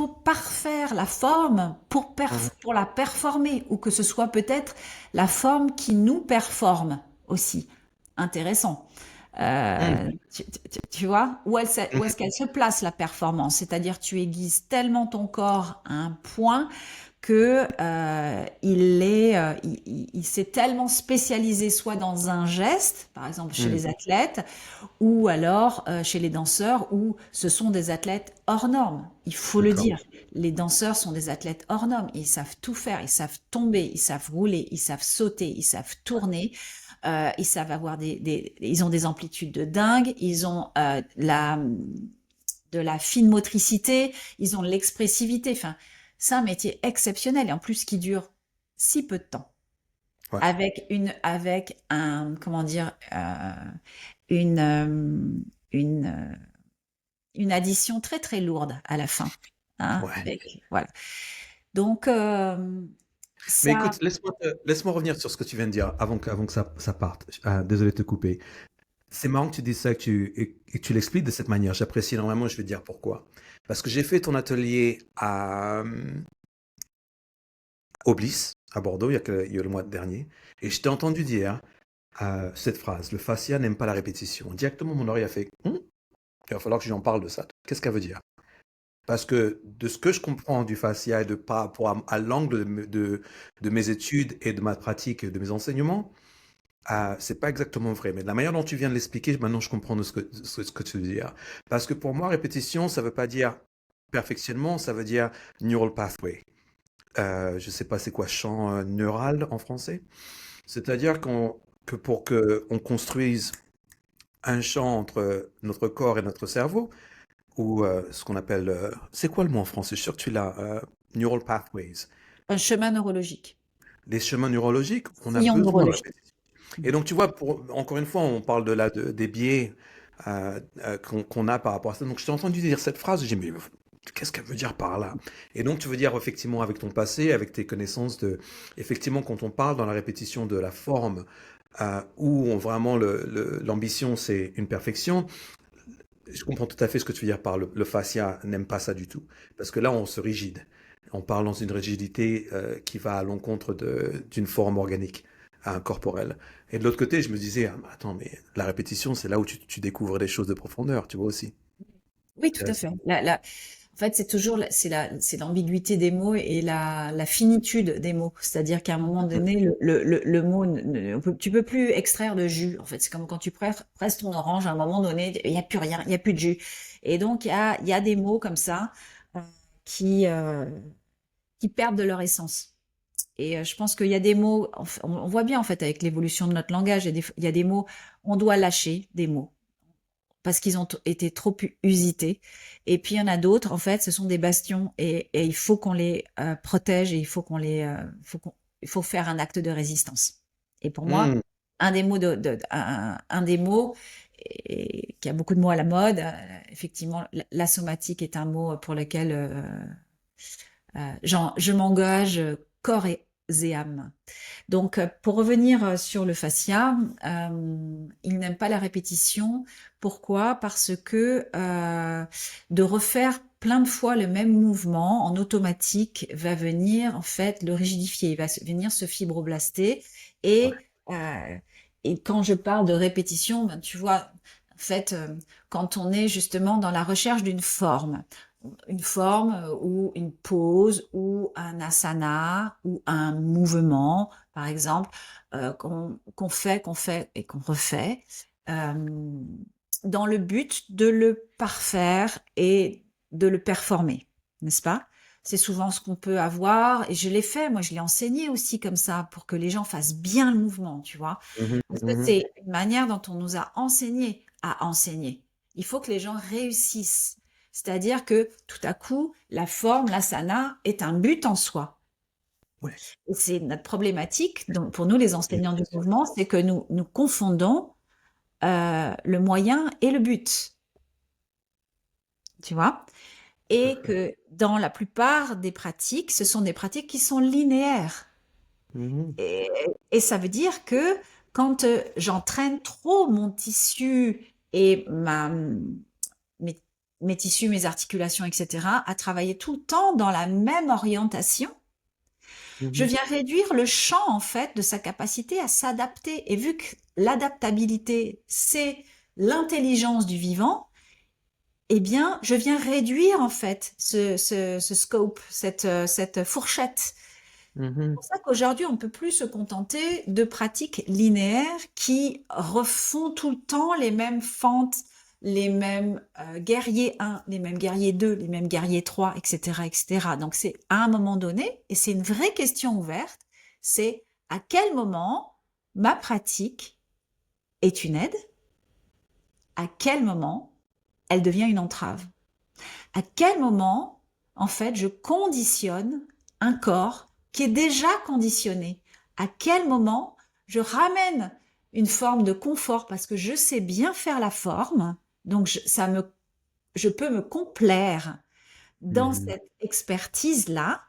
parfaire la forme Mhm. pour la performer, ou que ce soit peut-être la forme qui nous performe aussi. Intéressant. Mhm. Tu vois, où est-ce Mhm. qu'elle se place la performance? C'est-à-dire, tu aiguises tellement ton corps à un point que il s'est tellement spécialisé soit dans un geste, par exemple chez les Mhm. athlètes, ou alors chez les danseurs, où ce sont des athlètes hors normes. Il faut le D'accord. dire. Les danseurs sont des athlètes hors normes. Ils savent tout faire. Ils savent tomber. Ils savent rouler. Ils savent sauter. Ils savent tourner. Ils savent avoir ils ont des amplitudes de dingue. Ils ont de la fine motricité. Ils ont de l'expressivité. Enfin, c'est un métier exceptionnel et en plus qui dure si peu de temps. Ouais. Avec un, comment dire, une, euh, une, euh, une addition très très lourde à la fin. Hein, Ouais. voilà. Donc, Mais ça, écoute, laisse-moi revenir sur ce que tu viens de dire avant que ça parte. Désolé de te couper. C'est marrant que tu dises ça et que tu l'expliques de cette manière. J'apprécie énormément, je vais te dire pourquoi. Parce que j'ai fait ton atelier au Bliss, à Bordeaux, il y a le mois dernier, et je t'ai entendu dire cette phrase: le fascia n'aime pas la répétition. Directement, mon oreille a fait: il va falloir que j'en parle de ça. Qu'est-ce qu'elle veut dire? Parce que de ce que je comprends du fascia et de par rapport à l'angle de mes études et de ma pratique et de mes enseignements, c'est pas exactement vrai. Mais de la manière dont tu viens de l'expliquer, maintenant je comprends ce que tu veux dire. Parce que pour moi, répétition, ça veut pas dire perfectionnement, ça veut dire neural pathway. je sais pas c'est quoi, champ neural en français. C'est-à-dire que pour que on construise un champ entre notre corps et notre cerveau, ou ce qu'on appelle, c'est quoi le mot en français? Je suis sûr que tu l'as, neural pathways. Un chemin neurologique. Les chemins neurologiques, on a Sillon besoin de neurologique. répétition. Et donc, tu vois, encore une fois, on parle des biais qu'on a par rapport à ça. Donc, je t'ai entendu dire cette phrase, j'ai dit, mais qu'est-ce qu'elle veut dire par là? Et donc, tu veux dire, effectivement, avec ton passé, avec tes connaissances effectivement, quand on parle dans la répétition de la forme, où vraiment l'ambition, c'est une perfection, je comprends tout à fait ce que tu veux dire par le fascia n'aime pas ça du tout. Parce que là, on se rigide. On parle dans une rigidité qui va à l'encontre d'une forme organique, corporelle. Et de l'autre côté, je me disais, ah, attends, mais la répétition, c'est là où tu découvres des choses de profondeur, tu vois aussi. Oui, tout à fait. Intéressant. En fait, c'est toujours c'est l'ambiguïté des mots et la finitude des mots. C'est-à-dire qu'à un moment Mhm. donné, le mot, tu peux plus extraire de jus. En fait, c'est comme quand tu presses ton orange. À un moment donné, il y a plus rien, il y a plus de jus. Et donc, il y a des mots comme ça euh, qui euh, qui perdent de leur essence. Et je pense qu'il y a des mots, on voit bien en fait avec l'évolution de notre langage, il y a des mots, on doit lâcher des mots parce qu'ils ont été trop usités. Et puis il y en a d'autres, en fait, ce sont des bastions et il faut qu'on les protège et il faut il faut faire un acte de résistance. Et pour moi, Hmm. un des mots un des mots qui a beaucoup de mots à la mode, effectivement, la somatique est un mot pour lequel je m'engage corps et âme. Donc, pour revenir sur le fascia, il n'aime pas la répétition. Pourquoi? Parce que de refaire plein de fois le même mouvement en automatique va venir en fait le rigidifier, il va venir se fibroblaster Ouais. et euh, et quand je parle de répétition, ben, tu vois, en fait, quand on est justement dans la recherche d'une forme, ou une pose ou un asana ou un mouvement, par exemple, qu'on fait et qu'on refait, euh, dans le but de le parfaire et de le performer, n'est-ce pas? C'est souvent ce qu'on peut avoir, et je l'ai fait, moi je l'ai enseigné aussi comme ça, pour que les gens fassent bien le mouvement, tu vois. Mhm, Parce que mhm. c'est une manière dont on nous a enseigné à enseigner. Il faut que les gens réussissent. C'est-à-dire que tout à coup, la forme, l'asana, est un but en soi. Ouais. Et c'est notre problématique, donc pour nous les Bien enseignants du sûr. mouvement, c'est que nous confondons le moyen et le but, tu vois? Tout à Et fait. que dans la plupart des pratiques, ce sont des pratiques qui sont linéaires. Mhm, Et, et ça veut dire que quand j'entraîne trop mon tissu et mes, mes tissus, mes articulations, etc., à travailler tout le temps dans la même orientation, je mhm, viens réduire le champ, en fait, de sa capacité à s'adapter. Et vu que l'adaptabilité, c'est l'intelligence du vivant, eh bien, je viens réduire, en fait, ce scope, cette fourchette. C'est mhm, pour ça qu'aujourd'hui, on ne peut plus se contenter de pratiques linéaires qui refont tout le temps les mêmes fentes, les mêmes guerriers 1, les mêmes guerriers 2, les mêmes guerriers 3, etc., etc. Donc c'est à un moment donné, et c'est une vraie question ouverte, c'est à quel moment ma pratique est une aide, à quel moment elle devient une entrave, à quel moment, en fait, je conditionne un corps qui est déjà conditionné, à quel moment je ramène une forme de confort parce que je sais bien faire la forme, donc je peux me complaire dans mhm. cette expertise-là.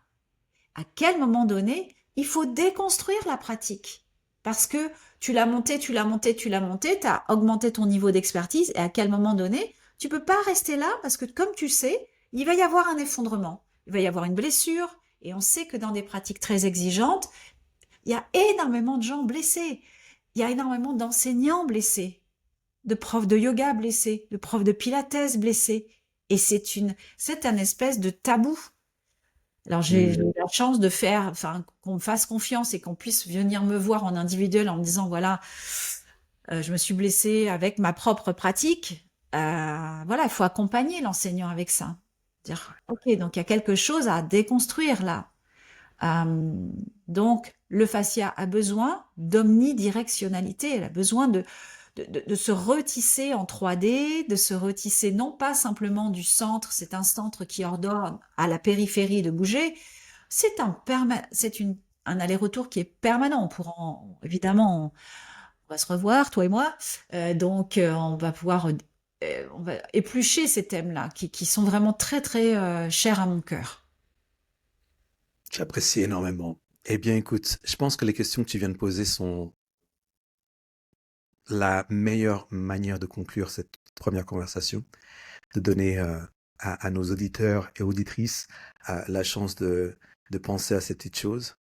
À quel moment donné, il faut déconstruire la pratique. Parce que tu l'as monté, tu l'as monté, tu l'as monté, tu as augmenté ton niveau d'expertise, et à quel moment donné, tu peux pas rester là parce que comme tu sais, il va y avoir un effondrement, il va y avoir une blessure, et on sait que dans des pratiques très exigeantes, il y a énormément de gens blessés, il y a énormément d'enseignants blessés, de profs de yoga blessés, de profs de pilates blessés, et c'est un espèce de tabou. Alors j'ai Mhm. eu la chance de faire, enfin qu'on me fasse confiance et qu'on puisse venir me voir en individuel en me disant voilà, je me suis blessée avec ma propre pratique. Voilà, il faut accompagner l'enseignant avec ça. Dire ok, donc il y a quelque chose à déconstruire là. Euh, donc, le fascia a besoin d'omnidirectionnalité. Elle a besoin de se retisser en 3D, de se retisser non pas simplement du centre, c'est un centre qui ordonne à la périphérie de bouger, un aller-retour qui est permanent. Évidemment, on va se revoir, toi et moi, donc on va pouvoir on va éplucher ces thèmes-là qui sont vraiment très très chers à mon cœur. J'apprécie énormément. Eh bien, écoute, je pense que les questions que tu viens de poser sont la meilleure manière de conclure cette première conversation, de donner à nos auditeurs et auditrices la chance de penser à ces petites choses.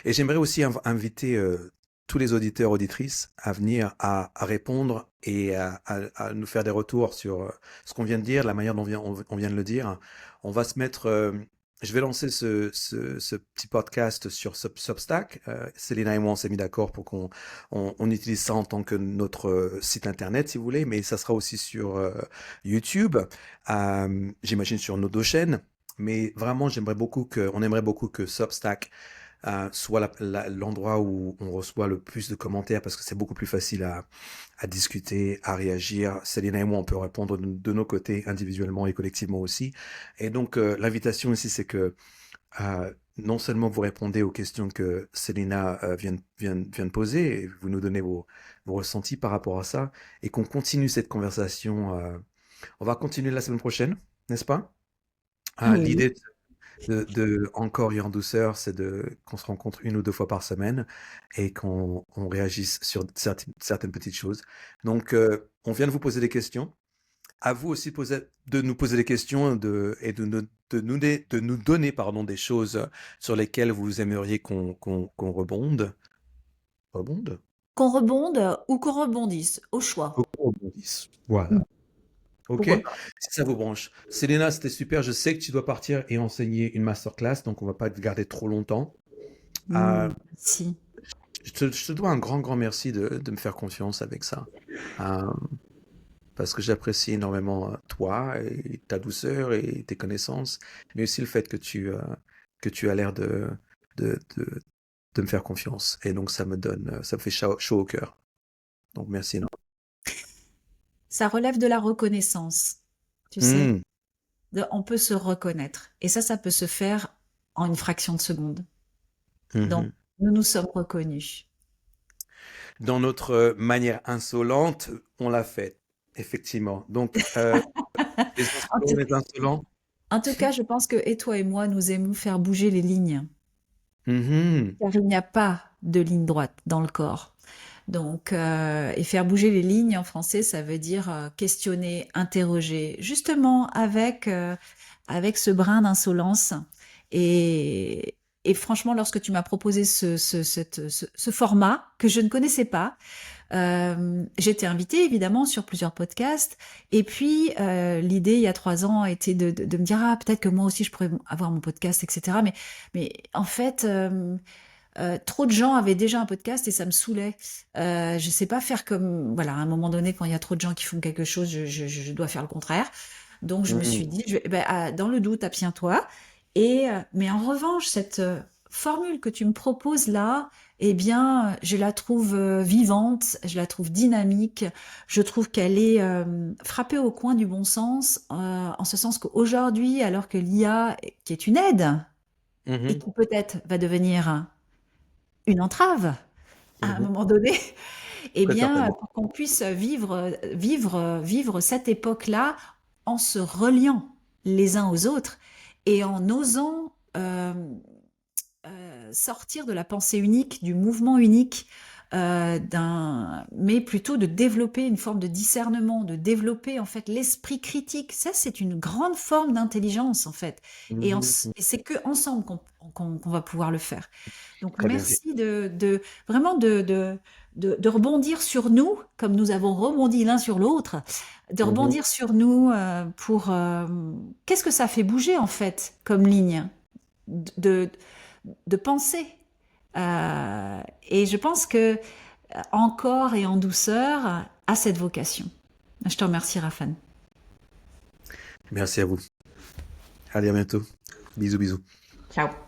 Et j'aimerais aussi inviter tous les auditeurs, auditrices à venir à répondre et à nous faire des retours sur ce qu'on vient de dire, la manière dont on vient de le dire. On va se mettre... je vais lancer ce petit podcast sur Substack. Célina et moi, on s'est mis d'accord pour qu'on utilise ça en tant que notre site internet, si vous voulez, mais ça sera aussi sur YouTube, j'imagine sur nos deux chaînes. Mais vraiment, on aimerait beaucoup que Substack soit l'endroit où on reçoit le plus de commentaires parce que c'est beaucoup plus facile à discuter, à réagir. Célina et moi, on peut répondre de nos côtés individuellement et collectivement aussi. Et donc, l'invitation ici, c'est que non seulement vous répondez aux questions que Célina vient de poser, et vous nous donnez vos ressentis par rapport à ça, et qu'on continue cette conversation. On va continuer la semaine prochaine, n'est-ce pas? Oui. L'idée de Encore et en douceur, c'est qu'on se rencontre 1 ou 2 fois par semaine et qu'on réagisse sur certaines petites choses. Donc, on vient de vous poser des questions. À vous aussi de nous poser des questions et de nous donner pardon, des choses sur lesquelles vous aimeriez qu'on rebonde. Rebonde? Qu'on rebonde ou qu'on rebondisse, au Ou choix. qu'on rebondisse. Voilà. Ok? Pourquoi pas? Si ça vous branche. Selena, c'était super. Je sais que tu dois partir et enseigner une masterclass, donc on va pas te garder trop longtemps. Euh, Si. je te dois un grand, grand merci de me faire confiance avec ça. Euh, Parce que j'apprécie énormément toi et ta douceur et tes connaissances, mais aussi le fait que tu as l'air de, de, de me faire confiance. Et donc ça me fait chaud au cœur. Donc merci énormément. Ça relève de la reconnaissance, tu sais. Hmm, On peut se reconnaître. Et ça peut se faire en une fraction de seconde. Donc, mhm. nous nous sommes reconnus. Dans notre manière insolente, on l'a fait, effectivement. Donc, En tout, les insolents. en tout cas, je pense que et toi et moi, nous aimons faire bouger les lignes. Mhm, Car il n'y a pas de ligne droite dans le corps. Donc, et faire bouger les lignes en français, ça veut dire questionner, interroger, justement avec ce brin d'insolence. Et franchement, lorsque tu m'as proposé ce format que je ne connaissais pas, j'étais invitée évidemment sur plusieurs podcasts. Et puis, l'idée il y a 3 ans a été de me dire, ah, peut-être que moi aussi je pourrais avoir mon podcast, etc. Mais en fait, trop de gens avaient déjà un podcast et ça me saoulait. Je sais pas faire comme, voilà, à un moment donné, quand il y a trop de gens qui font quelque chose, je dois faire le contraire. Donc je me suis mhm, dit, dans le doute, abstiens-toi. Mais en revanche, cette formule que tu me proposes là, eh bien, je la trouve vivante, je la trouve dynamique, je trouve qu'elle est frappée au coin du bon sens, en ce sens qu'aujourd'hui, alors que l'IA, qui est une aide et mhm, qui peut-être va devenir une entrave à un mhm. moment donné, eh Très bien, certainement. pour qu'on puisse vivre cette époque-là en se reliant les uns aux autres et en osant sortir de la pensée unique, du mouvement unique, mais plutôt de développer une forme de discernement, de développer en fait l'esprit critique. Ça, c'est une grande forme d'intelligence en fait, Mhm, et c'est que ensemble qu'on va pouvoir le faire. Donc très bien dit. merci vraiment de rebondir sur nous, comme nous avons rebondi l'un sur l'autre, de Mhm. rebondir sur nous pour qu'est-ce que ça fait bouger en fait comme ligne de, de pensée. Et je pense que encore et en douceur à cette vocation. Je te remercie, Rafan. Merci à vous. Allez, à bientôt. Bisous, bisous. Ciao.